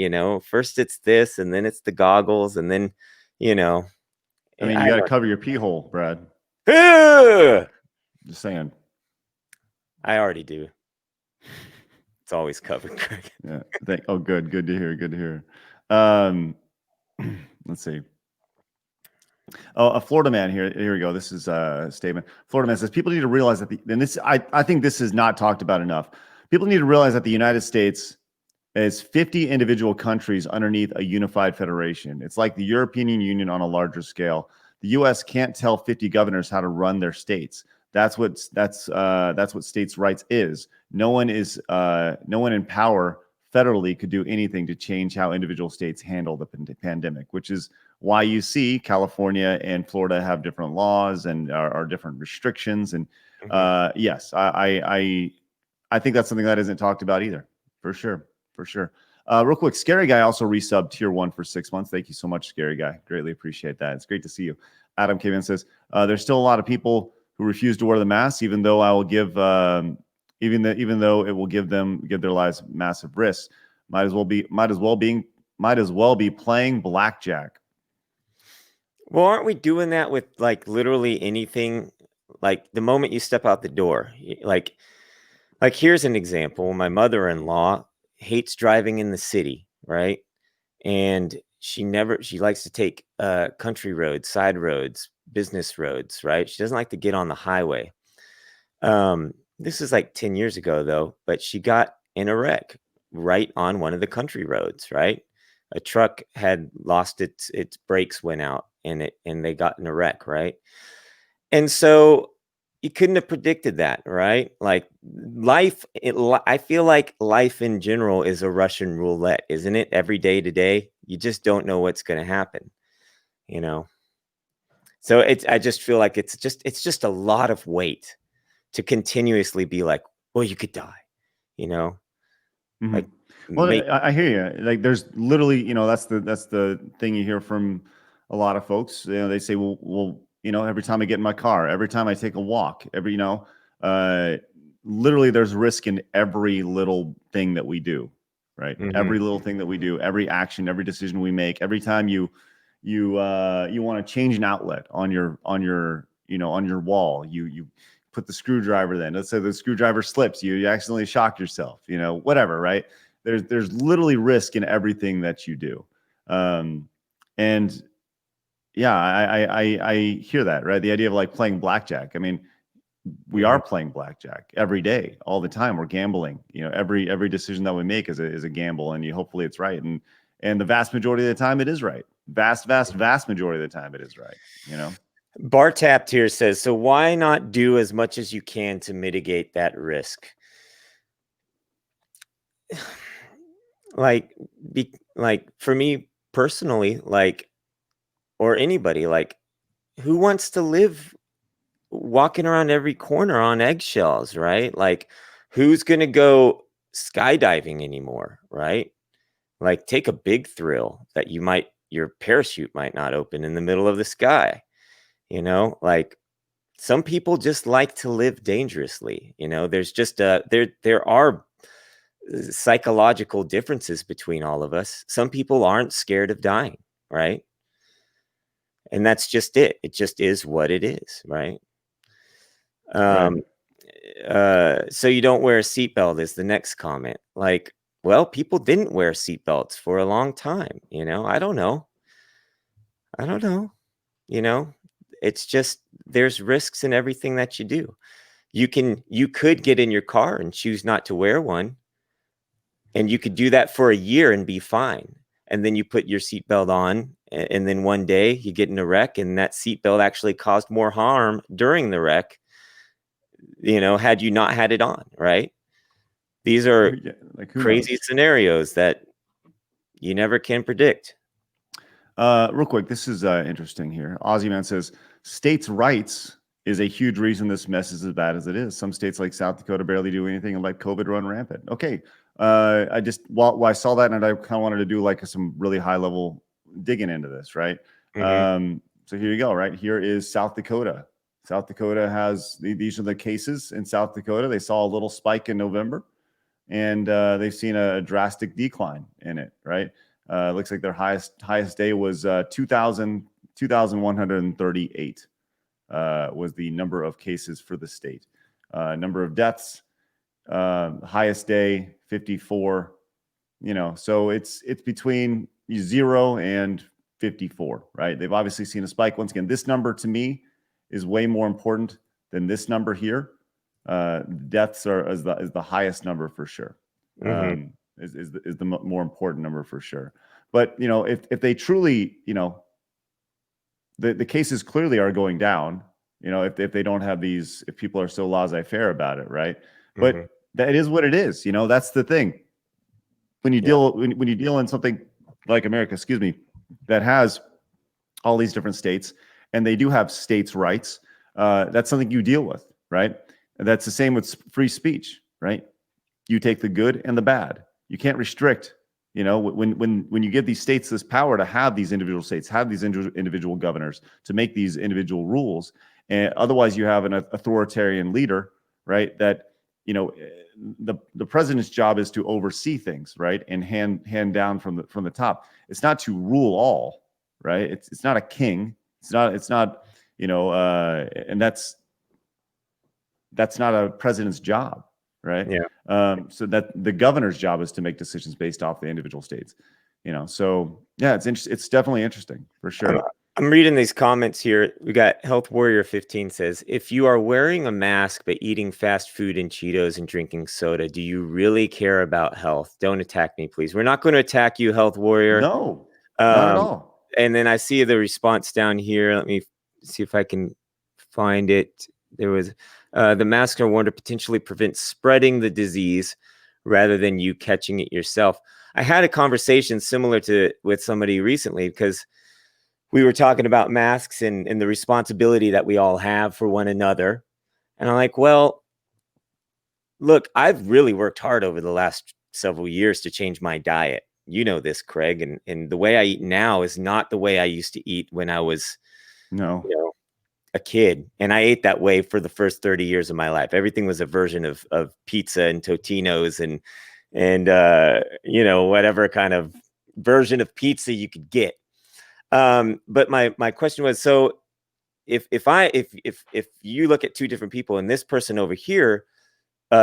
First it's this, and then it's the goggles, and then, I mean, you got to cover your pee hole, Brad. Just saying. I already do. It's always covered, Greg. Yeah. Good. Good to hear. Good to hear. Let's see. Oh, a Florida man here. Here we go. This is a statement. Florida man says people need to realize that I think this is not talked about enough. People need to realize that the United States is 50 individual countries underneath a unified federation. It's like the European Union on a larger scale. The U.S. can't tell 50 governors how to run their states. That's what states' rights is. No one in power federally could do anything to change how individual states handle the pandemic, which is why you see California and Florida have different laws and are different restrictions. And yes, I think that's something that isn't talked about either, for sure. Real quick, Scary Guy also resubbed tier 1 for 6 months. Thank you so much, Scary Guy. Greatly appreciate that. It's great to see you. Adam came in and says there's still a lot of people who refuse to wear the mask, even though I will give even though it will give their lives massive risks. Might as well be playing blackjack. Well, aren't we doing that with like literally anything? Like the moment you step out the door, like here's an example. My mother-in-law hates driving in the city, right? And she likes to take country roads, side roads, business roads, right? She doesn't like to get on the highway. This is like 10 years ago though, but she got in a wreck right on one of the country roads, right? A truck had lost its brakes, went out, and they got in a wreck, right? And so you couldn't have predicted that, right? Like I feel like life in general is a Russian roulette, isn't it? Every day to day, you just don't know what's going to happen, you know? So I just feel like it's just a lot of weight to continuously be like, well, you could die, you know? Mm-hmm. Like, well, I hear you. Like, there's literally, that's the thing you hear from a lot of folks. They say, well, every time I get in my car, every time I take a walk, literally there's risk in every little thing that we do, right? Mm-hmm. Every little thing that we do, every action, every decision we make, every time you want to change an outlet on your wall, you put the screwdriver then. Let's say the screwdriver slips, you accidentally shock yourself, whatever, right? There's literally risk in everything that you do. And yeah, I hear that, right? The idea of like playing blackjack. I mean, we are playing blackjack every day, all the time. We're gambling. Every decision that we make is a gamble, and hopefully it's right. And the vast majority of the time, it is right. Vast majority of the time, it is right. Bar Tapped here says, so why not do as much as you can to mitigate that risk? Like for me personally, or anybody, who wants to live walking around every corner on eggshells, right? Like, who's going to go skydiving anymore, right? Like, take a big thrill that your parachute might not open in the middle of the sky. Like, some people just like to live dangerously. There's just there are psychological differences between all of us. Some people aren't scared of dying, right? And that's just it. It just is what it is, right? So you don't wear a seatbelt is the next comment. Like, well, people didn't wear seatbelts for a long time. I don't know. It's just, there's risks in everything that you do. You could get in your car and choose not to wear one, and you could do that for a year and be fine. And then you put your seatbelt on, and then one day you get in a wreck, and that seatbelt actually caused more harm during the wreck, had you not had it on, right? These are crazy scenarios that you never can predict. Real quick, this is interesting here. Aussie Man says, states' rights is a huge reason this mess is as bad as it is. Some states like South Dakota barely do anything and let COVID run rampant. Okay. While I saw that, and I kind of wanted to do like some really high level digging into this, right? Mm-hmm. So here you go, right? Here is South Dakota. South Dakota has, these are the cases in South Dakota. They saw a little spike in November, and they've seen a drastic decline in it, right? Looks like their highest day was 2,000 2,138 was the number of cases for the state. Number of deaths, highest day 54. So it's between 0 and 54, right? They've obviously seen a spike. Once again, this number to me is way more important than this number here. Deaths is the highest number for sure. Is the more important number for sure. But if they truly, the cases clearly are going down. If they don't have these, if people are so laissez-faire about it, right? But that is what it is. That's the thing. When you deal in something like America, that has all these different states, and they do have states' rights, that's something you deal with, right? And that's the same with free speech, right? You take the good and the bad. You can't restrict. When you give these states this power to have these individual states, have these individual governors to make these individual rules, and otherwise you have an authoritarian leader, right? That the president's job is to oversee things, right, and hand down from the top. It's not to rule all, right? It's not a king. It's not and that's not a president's job, right? Yeah. So that the governor's job is to make decisions based off the individual states. So yeah, it's definitely interesting for sure. I'm reading these comments here. We got Health Warrior 15 says, if you are wearing a mask but eating fast food and Cheetos and drinking soda, do you really care about health? Don't attack me, please. We're not going to attack you, Health Warrior. No, not at all. And then I see the response down here. Let me see if I can find it. There was the masks are worn to potentially prevent spreading the disease rather than you catching it yourself. I had a conversation similar to with somebody recently because we were talking about masks and the responsibility that we all have for one another. And I'm like, well, look, I've really worked hard over the last several years to change my diet. You know this, Craig, and the way I eat now is not the way I used to eat when I was a kid. And I ate that way for the first 30 years of my life. Everything was a version of pizza and Totino's and whatever kind of version of pizza you could get. But my question was, so if you look at two different people and this person over here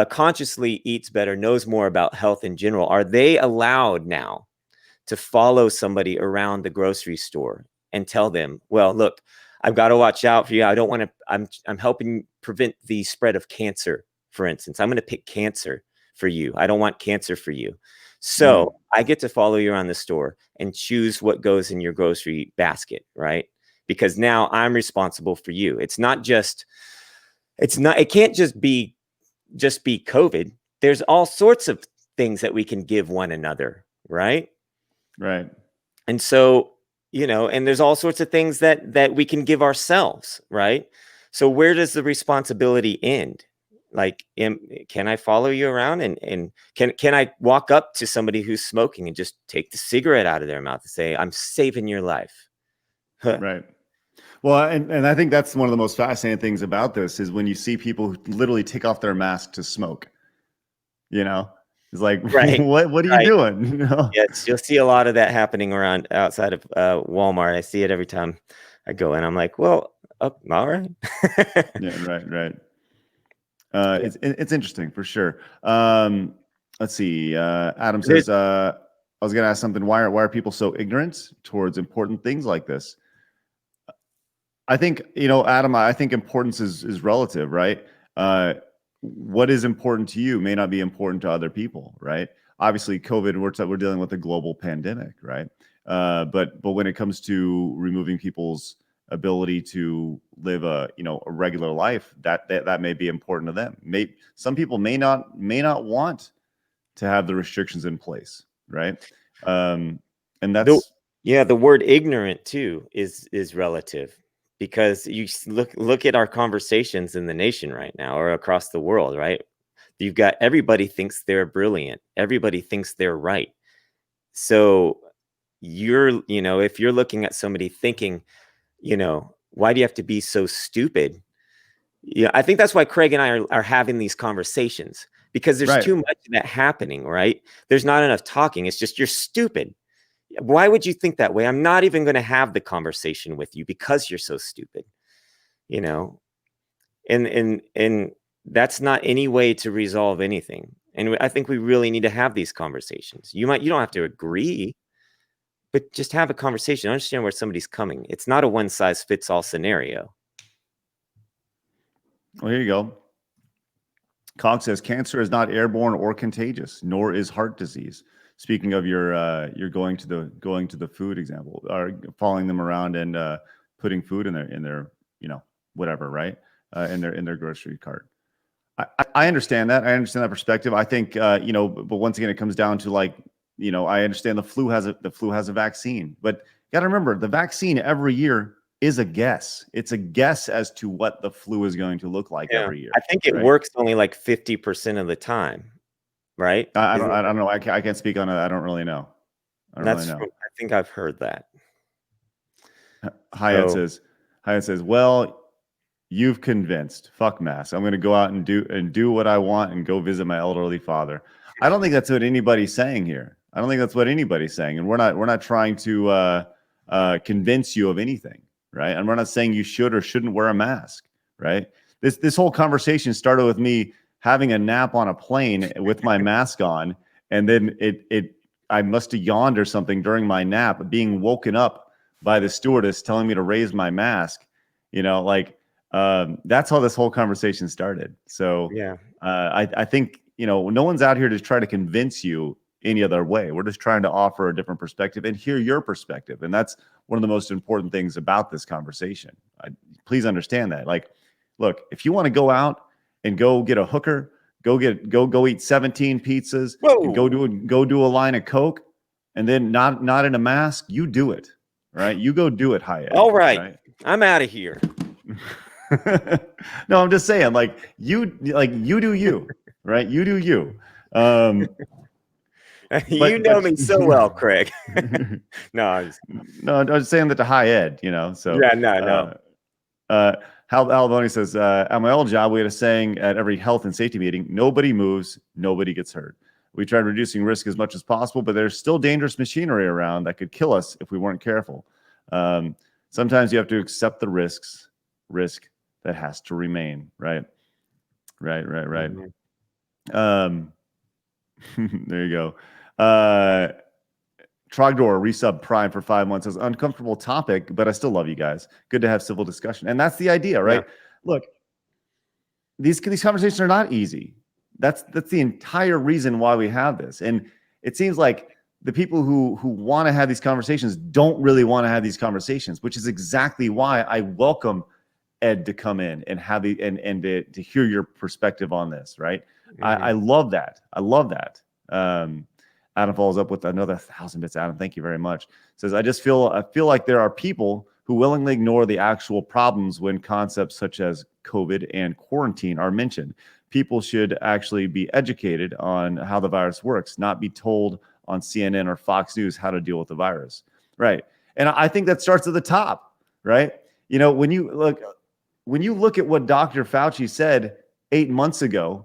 consciously eats better, knows more about health in general, are they allowed now to follow somebody around the grocery store and tell them, well, look, I've got to watch out for you. I don't want to, I'm helping prevent the spread of cancer, for instance. I'm going to pick cancer for you. I don't want cancer for you. So I get to follow you around the store and choose what goes in your grocery basket, right? Because now I'm responsible for you. It can't just be COVID. There's all sorts of things that we can give one another, right? Right. And so, and there's all sorts of things that we can give ourselves, right? So where does the responsibility end? Like, can I follow you around and can I walk up to somebody who's smoking and just take the cigarette out of their mouth and say, I'm saving your life? Right. Well, and I think that's one of the most fascinating things about this is when you see people who literally take off their mask to smoke. It's like, right. what are you doing? Yes, you'll see a lot of that happening around outside of Walmart. I see it every time I go in. I'm like, well, all right. Yeah, right. It's interesting for sure. Let's see. Adam says, I was going to ask something. Why are people so ignorant towards important things like this? I think, Adam, I think importance is relative, right? What is important to you may not be important to other people, right? Obviously, COVID, we're dealing with a global pandemic, right? But when it comes to removing people's ability to live a regular life, that may be important to them. Some people may not want to have the restrictions in place, right? And that's the word ignorant too is relative, because you look at our conversations in the nation right now or across the world, right? You've got everybody thinks they're brilliant, everybody thinks they're right. So if you're looking at somebody thinking, why do you have to be so stupid? Yeah, I think that's why Craig and I are having these conversations, because there's too much of that happening, right? There's not enough talking. It's just, you're stupid. Why would you think that way? I'm not even going to have the conversation with you because you're so stupid, you know? And that's not any way to resolve anything. And I think we really need to have these conversations. You don't have to agree, but just have a conversation. Understand where somebody's coming. It's not a one size fits all scenario. Well, here you go. Cox says cancer is not airborne or contagious, nor is heart disease. Speaking of your going to the food example, or following them around and putting food in their whatever, right, in their grocery cart. I understand that. I understand that perspective. I think but once again, it comes down to I understand the flu has a vaccine, but you got to remember the vaccine every year is a guess. It's a guess as to what the flu is going to look like every year. I think it works only like 50% of the time, right? I don't know. I can't speak on it. I don't really know. I think I've heard that. Hyatt says, well, you've convinced. Fuck masks. I'm going to go out and do what I want and go visit my elderly father. I don't think that's what anybody's saying here. I don't think that's what anybody's saying. And we're not trying to convince you of anything, right? And we're not saying you should or shouldn't wear a mask, right? This whole conversation started with me having a nap on a plane with my mask on, and then I must have yawned or something during my nap, being woken up by the stewardess telling me to raise my mask. That's how this whole conversation started. So yeah, I think no one's out here to try to convince you any other way. We're just trying to offer a different perspective and hear your perspective, and that's one of the most important things about this conversation. Please understand that. Look, if you want to go out and go get a hooker, go eat 17 pizzas, and go do a line of Coke, and then not in a mask, you do it, right? You go do it, Hyatt. All right? I'm out of here. No, I'm just saying, you do you, right? You do you. You know me so well, Craig. No, I'm just saying that to Hyatt, So yeah, no. Hal Alboni says, at my old job, we had a saying at every health and safety meeting: nobody moves, nobody gets hurt. We tried reducing risk as much as possible, but there's still dangerous machinery around that could kill us if we weren't careful. Sometimes you have to accept the risk that has to remain. Right. Mm-hmm. There you go. Trogdor resub Prime for 5 months. Says, uncomfortable topic, but I still love you guys. Good to have civil discussion. And that's the idea, right? Yeah. Look, these conversations are not easy. That's the entire reason why we have this. And it seems like the people who want to have these conversations don't really want to have these conversations, which is exactly why I welcome Ed to come in and have and to hear your perspective on this, right? Mm-hmm. I love that. Adam follows up with another 1,000 bits. Adam, thank you very much. Says, I feel like there are people who willingly ignore the actual problems when concepts such as COVID and quarantine are mentioned. People should actually be educated on how the virus works, not be told on CNN or Fox News how to deal with the virus. Right. And I think that starts at the top, right? When you look at what Dr. Fauci said 8 months ago,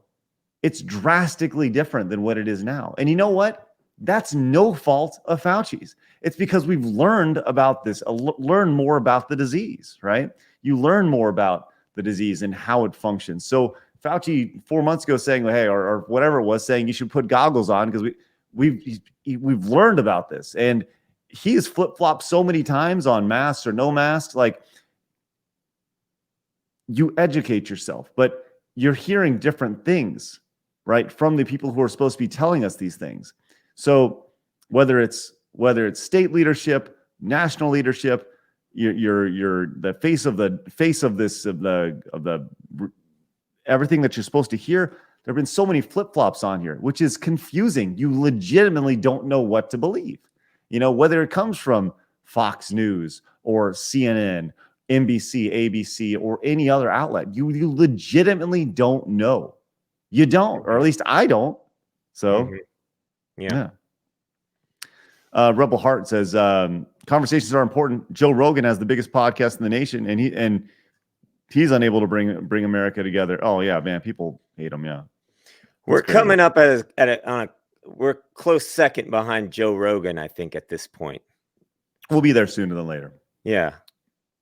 it's drastically different than what it is now. And you know what? That's no fault of Fauci's. It's because we've learned about this, learn more about the disease, right? You learn more about the disease and how it functions. So Fauci 4 months ago saying, hey, or whatever it was, saying you should put goggles on because we've learned about this. And he has flip-flopped so many times on masks or no masks. You educate yourself, but you're hearing different things, right, from the people who are supposed to be telling us these things. So whether it's state leadership, national leadership, you're the face of the everything that you're supposed to hear. There have been so many flip-flops on here, which is confusing. You legitimately don't know what to believe. Whether it comes from Fox News or CNN, NBC, ABC, or any other outlet, you legitimately don't know. You don't, or at least I don't. So, yeah. Rebel Heart says, conversations are important. Joe Rogan has the biggest podcast in the nation, and he's unable to bring America together. Oh yeah, man, people hate him. Yeah, we're coming up on we're close second behind Joe Rogan, I think, at this point. We'll be there sooner than later. Yeah.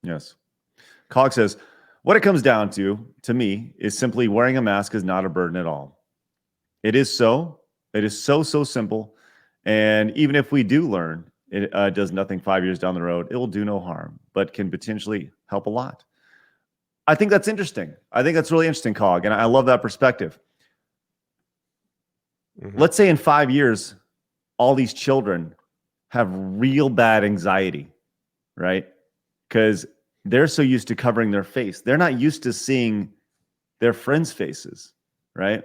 Yes. Cog says, what it comes down to me, is simply wearing a mask is not a burden at all. It is so. It is so simple. And even if we do learn, it does nothing 5 years down the road, it will do no harm, but can potentially help a lot. I think that's interesting. I think that's really interesting, Cog. And I love that perspective. Let's say in 5 years, all these children have real bad anxiety, right? Because they're so used to covering their face. They're not used to seeing their friends' faces, right?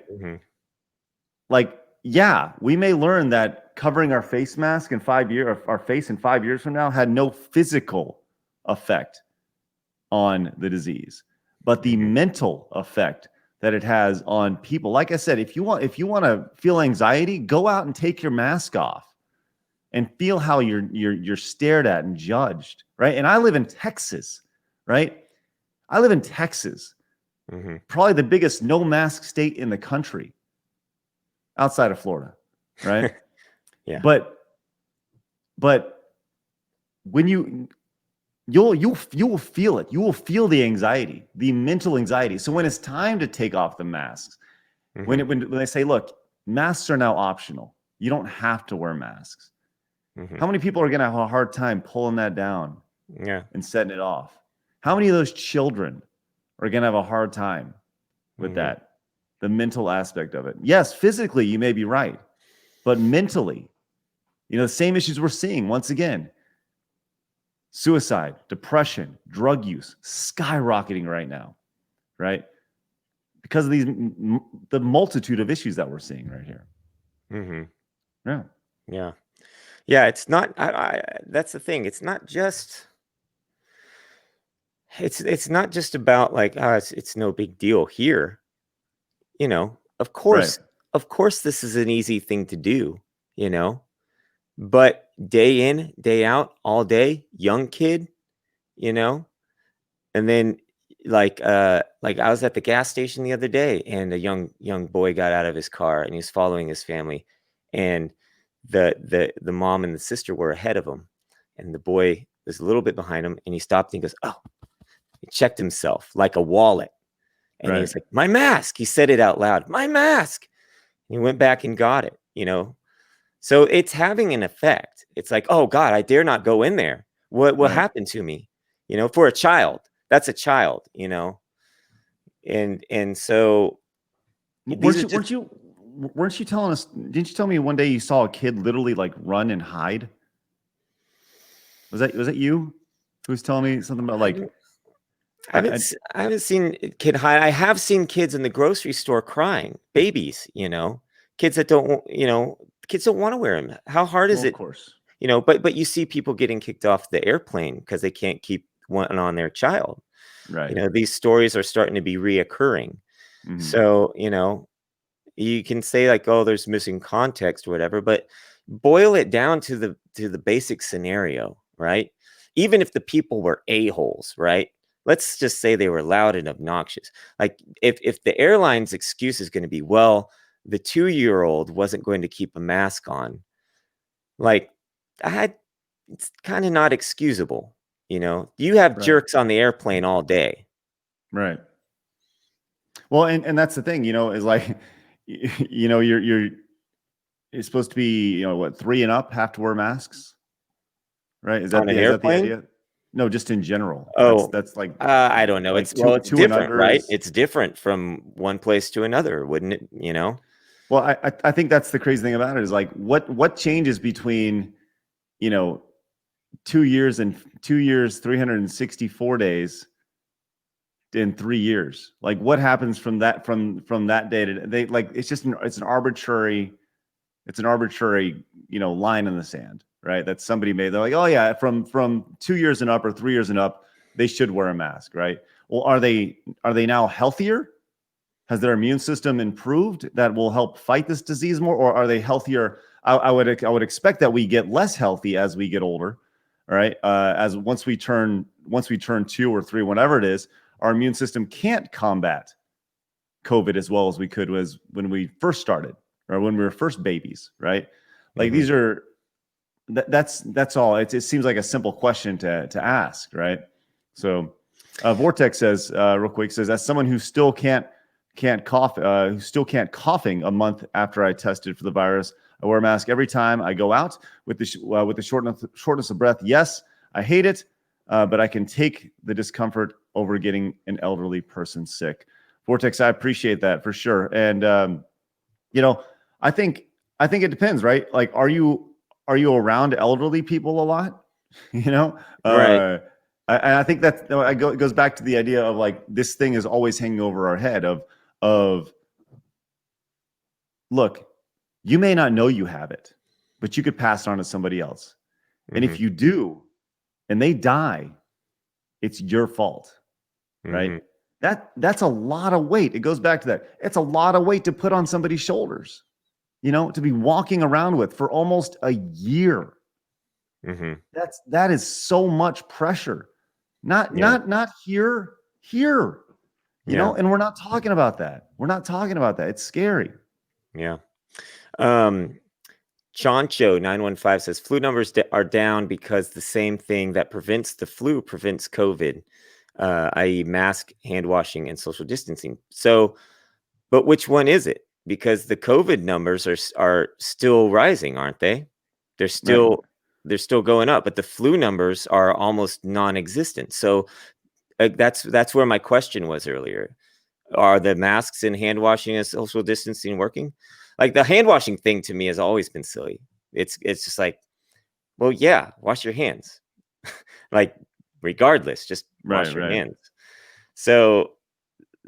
Like, yeah, we may learn that covering our face mask in 5 years, our face in 5 years from now, had no physical effect on the disease, but the mental effect that it has on people. Like I said, if you want to feel anxiety, go out and take your mask off and feel how you're stared at and judged, right? And I live in Texas, right? I live in Texas, probably the biggest no mask state in the country, outside of Florida, right? Yeah. But when you'll feel it. You will feel the anxiety, the mental anxiety. So when it's time to take off the masks, when they say, look, masks are now optional, you don't have to wear masks. How many people are going to have a hard time pulling that down and setting it off? How many of those children are going to have a hard time with that? The mental aspect of it. Yes, physically, you may be right, but mentally, the same issues we're seeing once again. Suicide, depression, drug use, skyrocketing right now, right? Because of the multitude of issues that we're seeing right here. Yeah. It's not. That's the thing. It's not just. It's not just about like, it's no big deal here. Of course, this is an easy thing to do. But day in, day out, all day, young kid, and then like I was at the gas station the other day, and a young boy got out of his car and he's following his family, and the mom and the sister were ahead of him, and the boy was a little bit behind him, and he stopped and he goes, oh, he checked himself like a wallet, and he was like, my mask. He said it out loud, my mask. And he went back and got it, So it's having an effect. It's like, oh God, I dare not go in there. What happened to me? For a child, that's a child, and so weren't you telling us, didn't you tell me one day you saw a kid literally like run and hide? Was that you who was telling me something about like I haven't seen a kid hide. I have seen kids in the grocery store crying, babies, kids that don't, kids don't want to wear them. How hard is it? Of course. But you see people getting kicked off the airplane because they can't keep one on their child. Right. These stories are starting to be reoccurring. So, you can say like, oh, there's missing context or whatever, but boil it down to the basic scenario, right? Even if the people were a-holes, right? Let's just say they were loud and obnoxious. Like if the airline's excuse is going to be, well, the 2-year-old wasn't going to keep a mask on, like it's kind of not excusable. You have jerks on the airplane all day. Right. Well, and that's the thing, is like, you're supposed to be, 3 and up have to wear masks, right? Is that the idea? No, just in general. Oh, that's like, I don't know. like It's two different, right? is... It's different from one place to another, wouldn't it? Well, I think that's the crazy thing about it is like, what changes between, 2 years and 2 years, 364 days in 3 years? Like what happens from that day to day? Like, it's an arbitrary, line in the sand, right? That somebody made. They're like, oh yeah, from 2 years and up or 3 years and up, they should wear a mask, right? Well, are they now healthier? Has their immune system improved that will help fight this disease more, or are they healthier? I would expect that we get less healthy as we get older, right? As once we turn 2 or 3, whatever it is, our immune system can't combat COVID as well as we could when we first started, or when we were first babies, right? Like Mhm. these are that's all. It seems like a simple question to ask, right? So Vortex says real quick, says, as someone who still can't cough, who still can't coughing a month after I tested for the virus, I wear a mask every time I go out with the shortness of breath. Yes, I hate it, but I can take the discomfort over getting an elderly person sick. Vortex, I appreciate that for sure. And you know, I think it depends, right? Like, are you around elderly people a lot? You know, Right. and I think that it goes back to the idea of like this thing is always hanging over our head of look, you may not know you have it, but you could pass it on to somebody else. And if Mhm. you do, and they die, it's your fault, right? Mhm. That's a lot of weight. It goes back to that. It's a lot of weight to put on somebody's shoulders, you know, to be walking around with for almost a year. Mhm. That is so much pressure. Not Yeah. here, you Yeah. know, and we're not talking about that. We're not talking about that. It's scary. Yeah. Um, Chancho 915 says flu numbers are down because the same thing that prevents the flu prevents COVID, i.e., mask, hand washing, and social distancing. So, but which one is it? Because the COVID numbers are still rising, aren't they? They're Right. still they're still going up, but the flu numbers are almost non-existent. So that's where my question was earlier. Are the masks and hand washing and social distancing working? Like the hand washing thing to me has always been silly. It's just like, well, yeah, wash your hands. Like regardless, just Right, wash your right. hands. So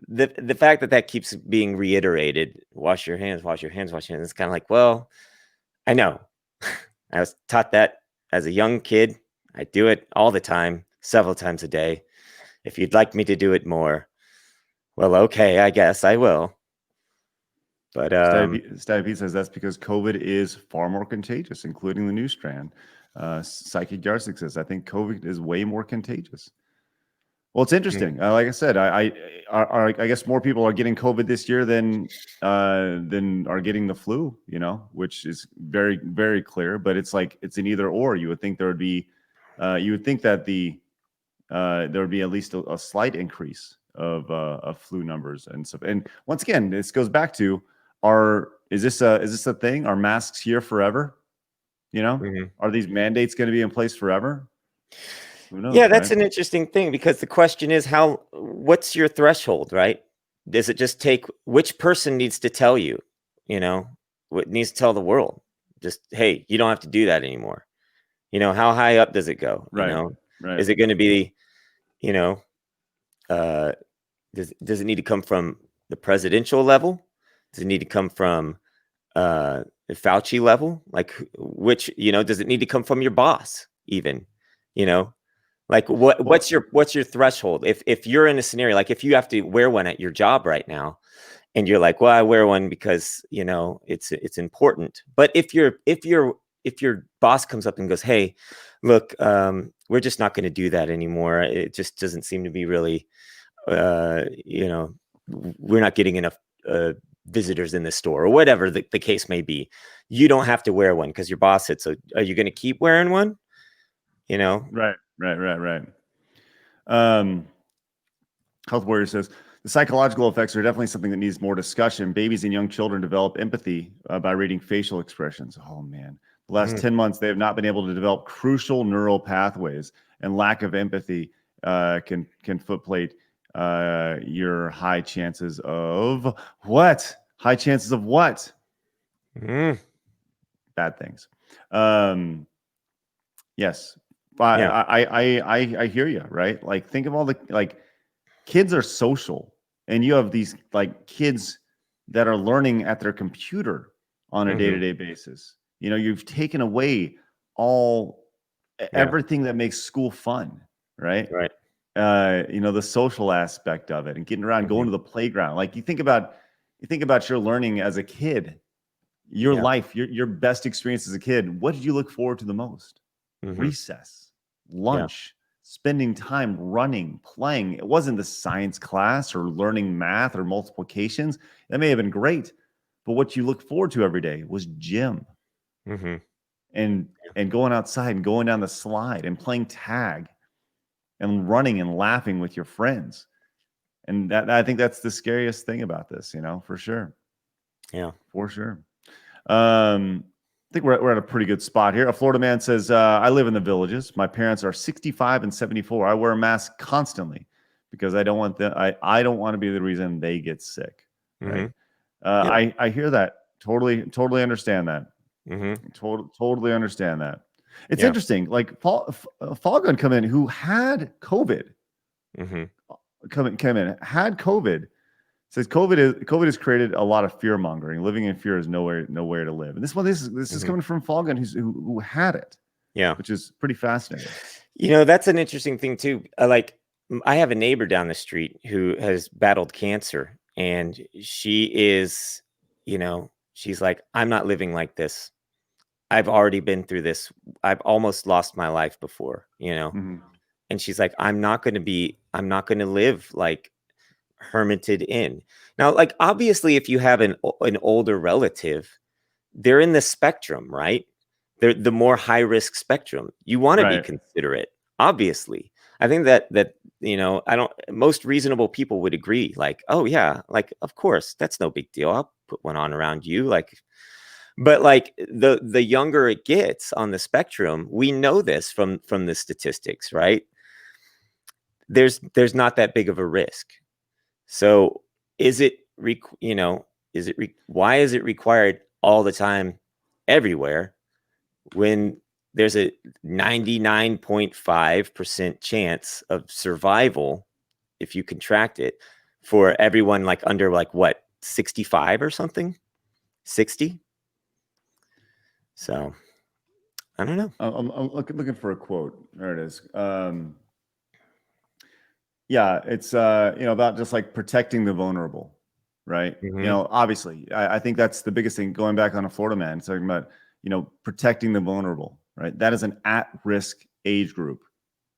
the fact that that keeps being reiterated, wash your hands, wash your hands, wash your hands, it's kind of like, well, I know. I was taught that as a young kid. I do it all the time, several times a day. If you'd like me to do it more, well, okay, I guess I will. But Stabby says that's because COVID is far more contagious, including the new strand. Psychic Yarsic says, I think COVID is way more contagious. Well, it's mm, interesting. Like I said, I guess more people are getting COVID this year than are getting the flu. You know, which is very, very clear. But it's like it's an either or. You would think there would be, you would think that there would be at least a slight increase of flu numbers and stuff. And once again, this goes back to is this a thing? Are masks here forever? You know, mhm. are these mandates going to be in place forever? Who Yeah, knows, that's right? an interesting thing because the question is what's your threshold, right? Does it just take which person needs to tell you, you know, what needs to tell the world? Just, hey, you don't have to do that anymore. You know, how high up does it go? You Right, know, right. is it going to be, you know, uh, does it need to come from the presidential level? Does it need to come from the Fauci level? Like which, you know, does it need to come from your boss even? You know, like Well, what's your threshold? If you're in a scenario like if you have to wear one at your job right now and you're like, well, I wear one because, you know, it's important. But if your boss comes up and goes, hey, look, we're just not going to do that anymore. It just doesn't seem to be really you know, we're not getting enough visitors in the store or whatever the case may be. You don't have to wear one because your boss said so. Are you going to keep wearing one? You know? right. Um, Health Warrior says the psychological effects are definitely something that needs more discussion. Babies and young children develop empathy by reading facial expressions. Oh man, the last Mm, 10 months they have not been able to develop crucial neural pathways, and lack of empathy can footplate your high chances of what? High chances of what? mm, Bad things. Um, yes, I yeah. I hear you. Right? Like think of all the like kids are social, and you have these like kids that are learning at their computer on a Hmm. day-to-day basis. You know, you've taken away all Yeah. everything that makes school fun, right? Right. You know, the social aspect of it and getting around, going Hmm. to the playground. Like you think about your learning as a kid, your Yeah. life, your best experience as a kid. What did you look forward to the most? Hmm. Recess, Yeah. lunch, spending time running, playing. It wasn't the science class or learning math or multiplications. That may have been great, but what you look forward to every day was gym Mm-hmm. and going outside and going down the slide and playing tag and running and laughing with your friends. And that, I think that's the scariest thing about this, for sure. Yeah. For sure. I think we're at a pretty good spot here. A Florida man says, I live in the Villages. My parents are 65 and 74. I wear a mask constantly because I don't want I don't want to be the reason they get sick. Right. Yeah. I hear that. Totally understand that. Mm-hmm. Totally understand that. It's Yeah. interesting. Like Fall Gun come in who had COVID. Mm-hmm. Come in, had COVID. Says COVID has created a lot of fear mongering. Living in fear is nowhere to live. And this is coming from Fall Gun who had it. Yeah. Which is pretty fascinating. That's an interesting thing too. I have a neighbor down the street who has battled cancer, and she is, she's like, I'm not living like this. I've already been through this. I've almost lost my life before, Mm-hmm. and she's like, I'm not going to live like hermited in. Now, like, obviously, if you have an older relative, they're in the spectrum, right? They're the more high risk spectrum. You want to be considerate, obviously. I think that most reasonable people would agree, like, oh yeah, like, of course, that's no big deal. I'll put one on around you. Like, but like the younger it gets on the spectrum, we know this from the statistics, right? There's not that big of a risk. So why is it required all the time everywhere when there's a 99.5% chance of survival if you contract it for everyone like under like what, 65 or something, 60? So I don't know. I'm looking for a quote. There it is. Yeah, it's about just like protecting the vulnerable, right? Mm-hmm. Obviously, I think that's the biggest thing. Going back on a Florida man, talking about protecting the vulnerable, right? That is an at-risk age group.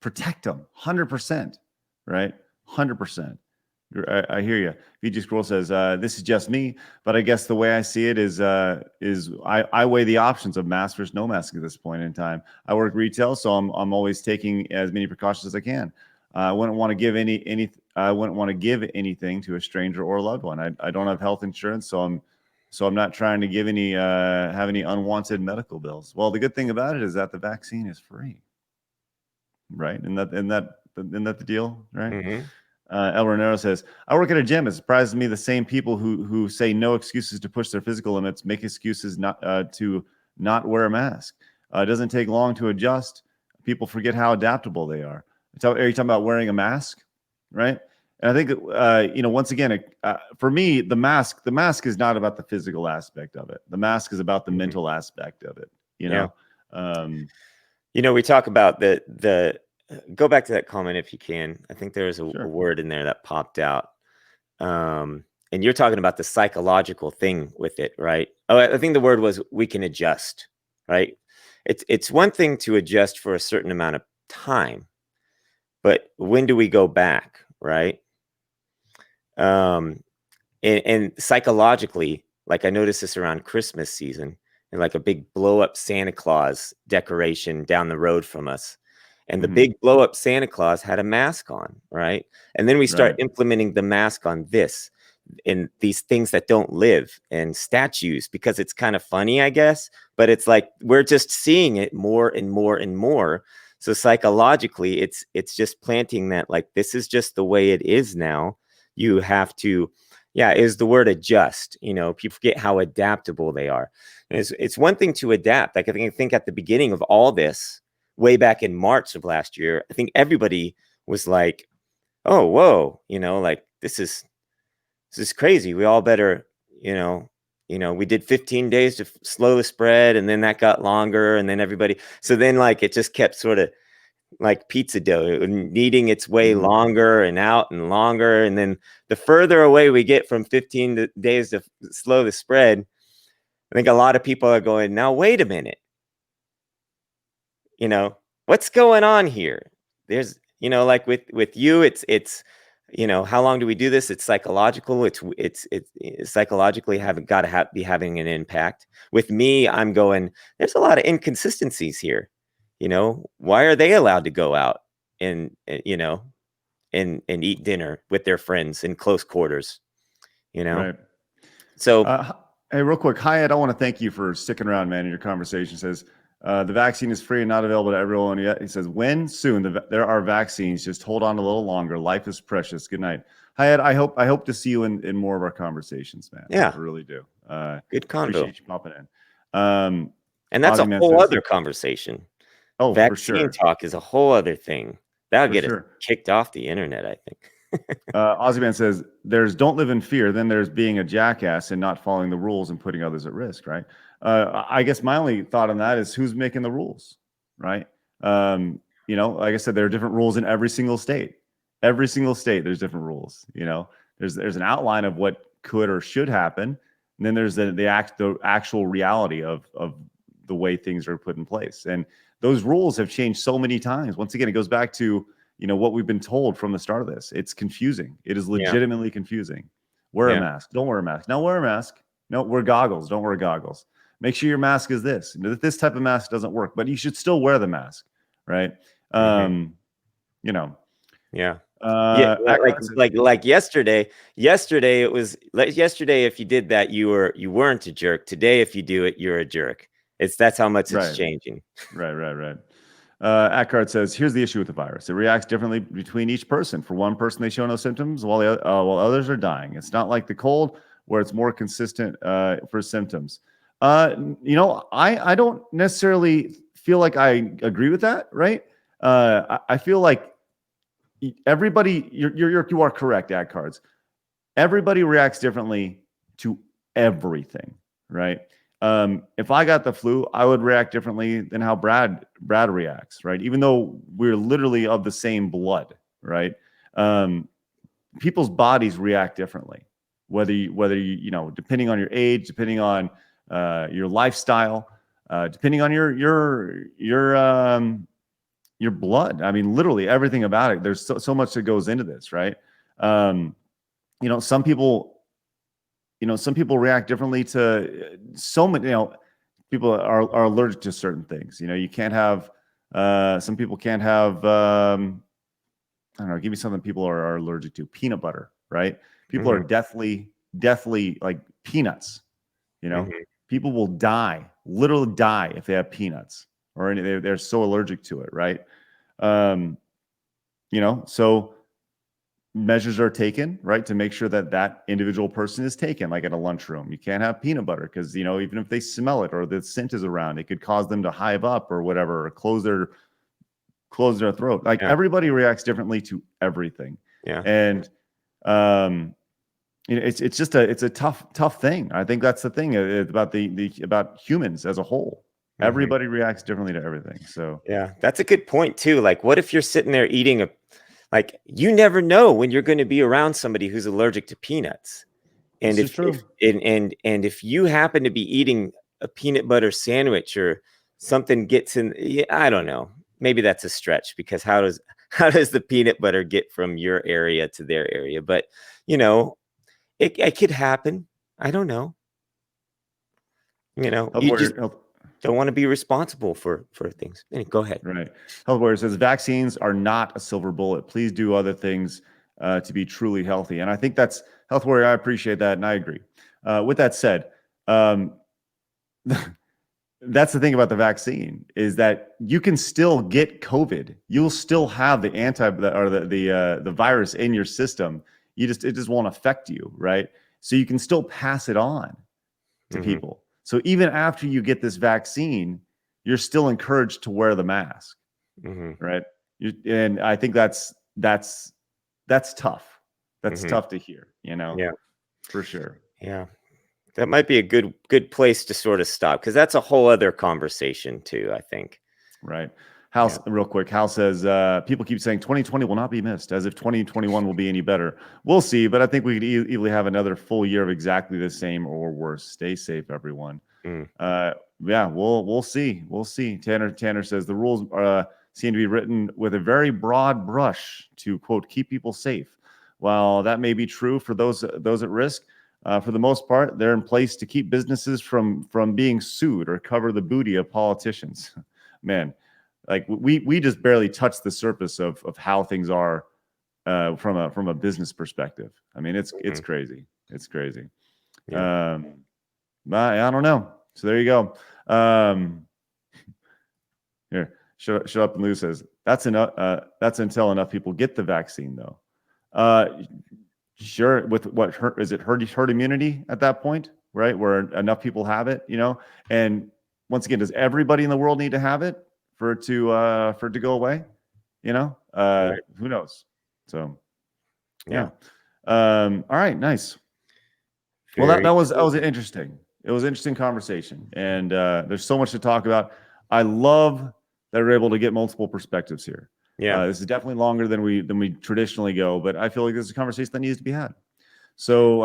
Protect them, 100%, right? 100%. I hear you. VG Scroll says, this is just me, but I guess the way I see it is I weigh the options of mask versus no mask at this point in time. I work retail, so I'm always taking as many precautions as I can. I wouldn't want to give I wouldn't want to give anything to a stranger or a loved one. I don't have health insurance, so I'm not trying to give have any unwanted medical bills. Well, the good thing about it is that the vaccine is free, right? And that the deal, right? Mm-hmm. El Renero says, I work at a gym. It surprises me the same people who say no excuses to push their physical limits make excuses not to not wear a mask. It doesn't take long to adjust. People forget how adaptable they are. Are you talking about wearing a mask, right? And I think once again, for me, the mask is not about the physical aspect of it. The mask is about the mental aspect of it. Yeah. We talk about the go back to that comment if you can. I think there was a word in there that popped out. And you're talking about the psychological thing with it, right? Oh, I think the word was we can adjust, right? It's one thing to adjust for a certain amount of time, but when do we go back, right? And psychologically, like I noticed this around Christmas season, and like a big blow up Santa Claus decoration down the road from us. And the big blow up Santa Claus had a mask on, right? And then we start implementing the mask on this and these things that don't live and statues because it's kind of funny, I guess. But it's like we're just seeing it more and more and more. So psychologically, it's just planting that like this is just the way it is now. You have to, is the word adjust. People forget how adaptable they are. And it's one thing to adapt. Like I think at the beginning of all this, way back in March of last year, I think everybody was like, oh, whoa, like this is crazy. We all better, we did 15 days to slow the spread, and then that got longer, and then so then like it just kept sort of like pizza dough kneading its way longer and out and longer. And then the further away we get from 15 days to slow the spread, I think a lot of people are going, now, wait a minute. What's going on here? There's, like with you, it's how long do we do this? It's psychological. It's psychologically be having an impact. With me, I'm going, there's a lot of inconsistencies here. Why are they allowed to go out and and eat dinner with their friends in close quarters? Right. So hey, real quick, Hyatt, I want to thank you for sticking around, man. In your conversation says the vaccine is free and not available to everyone yet. He says, when soon there are vaccines, just hold on a little longer. Life is precious. Good night, Hyatt. I hope to see you in more of our conversations, man. Yeah, I really do. good convo. Appreciate you popping in. And that's Ozzy a whole other conversation. Oh, vaccine for sure. talk is a whole other thing. That'll get sure. us kicked off the internet, I think. Ozzyman says, there's don't live in fear. Then there's being a jackass and not following the rules and putting others at risk, right? I guess my only thought on that is who's making the rules, right? Like I said, there are different rules in every single state. Every single state, there's different rules. There's an outline of what could or should happen, and then there's the actual reality of the way things are put in place. And those rules have changed so many times. Once again, it goes back to what we've been told from the start of this. It's confusing. It is legitimately confusing. Wear a mask. Don't wear a mask. Now wear a mask. No, wear goggles. Don't wear goggles. Make sure your mask is this. This type of mask doesn't work, but you should still wear the mask, right? Yeah. Like yesterday. Yesterday it was yesterday. If you did that, you weren't a jerk. Today, if you do it, you're a jerk. That's how much it's changing. Right. Eckhart says, here's the issue with the virus. It reacts differently between each person. For one person, they show no symptoms while others are dying. It's not like the cold where it's more consistent for symptoms. I don't necessarily feel like I agree with that, right? I feel like everybody, you are correct, Eckhart. Everybody reacts differently to everything, right? If I got the flu, I would react differently than how Brad reacts, right? Even though we're literally of the same blood, right? People's bodies react differently, whether you depending on your age, depending on your lifestyle, depending on your blood. I mean, literally everything about it. There's so much that goes into this, right? Some people react differently to so many. People are allergic to certain things. You can't have. Some people can't have. I don't know. Give me something people are allergic to. Peanut butter, right? People are deathly like peanuts. People will literally die if they have peanuts or they're so allergic to it, right? So measures are taken, right, to make sure that individual person is taken, like at a lunchroom. You can't have peanut butter because, even if they smell it or the scent is around, it could cause them to hive up or whatever, or close their throat. Like everybody reacts differently to everything. Yeah. And, it's a tough thing. I think that's the thing about about humans as a whole. Everybody reacts differently to everything. So yeah, that's a good point too. Like, what if you're sitting there eating you never know when you're going to be around somebody who's allergic to peanuts. And if you happen to be eating a peanut butter sandwich or something gets in, I don't know, maybe that's a stretch, because how does the peanut butter get from your area to their area? But it could happen. I don't know. You just don't want to be responsible for things. Go ahead. Right. Health Warrior says vaccines are not a silver bullet. Please do other things to be truly healthy. And I think that's Health Warrior. I appreciate that. And I agree. With that said, that's the thing about the vaccine is that you can still get COVID. You'll still have the the virus in your system. It just won't affect you. Right. So you can still pass it on to people. So even after you get this vaccine, you're still encouraged to wear the mask, right? And I think that's tough. That's tough to hear, Yeah, for sure. Yeah, that might be a good place to sort of stop, because that's a whole other conversation too, I think. Right. Real quick, Hal says, people keep saying 2020 will not be missed, as if 2021 will be any better. We'll see, but I think we could easily have another full year of exactly the same or worse. Stay safe, everyone. Yeah, we'll see. We'll see. Tanner says the rules seem to be written with a very broad brush to, quote, keep people safe. while that may be true for those at risk, for the most part, they're in place to keep businesses from being sued or cover the booty of politicians. Man, like we just barely touched the surface of how things are from a business perspective. I mean, it's crazy. It's crazy. Yeah. I don't know. So there you go. Here, shut up and Lou says that's enough. That's until enough people get the vaccine, though. Sure. With what is it? Herd immunity at that point, right? Where enough people have it, And once again, does everybody in the world need to have it for it to go away? Right. Who knows? So, yeah. All right. Nice. Well, that was interesting. It was an interesting conversation, and there's so much to talk about. I love that we're able to get multiple perspectives here. Yeah. This is definitely longer than we traditionally go, but I feel like this is a conversation that needs to be had. So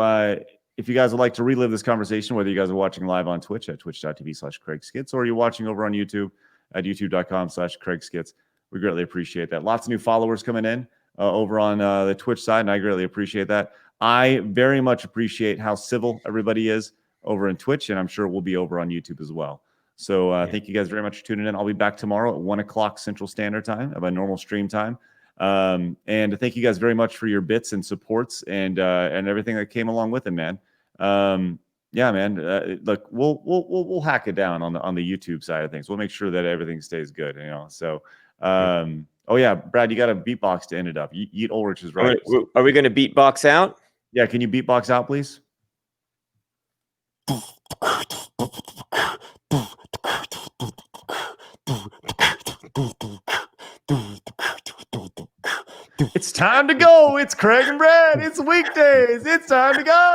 if you guys would like to relive this conversation, whether you guys are watching live on Twitch at twitch.tv/CraigSkits, or you're watching over on YouTube at youtube.com/CraigSkits, we greatly appreciate that. Lots of new followers coming in over on the Twitch side, and I greatly appreciate that. I very much appreciate how civil everybody is over in Twitch, and I'm sure we'll be over on YouTube as well. So thank you guys very much for tuning in. I'll be back tomorrow at 1 o'clock Central Standard Time at my normal stream time. And thank you guys very much for your bits and supports and everything that came along with it, man. Yeah, man. Look, we'll hack it down on the YouTube side of things. We'll make sure that everything stays good. So. Oh yeah, Brad, you got a beatbox to end it up. Yeet Ulrich is right. Are we going to beatbox out? Yeah, can you beatbox out, please? It's time to go. It's Craig and Brad. It's weekdays. It's time to go.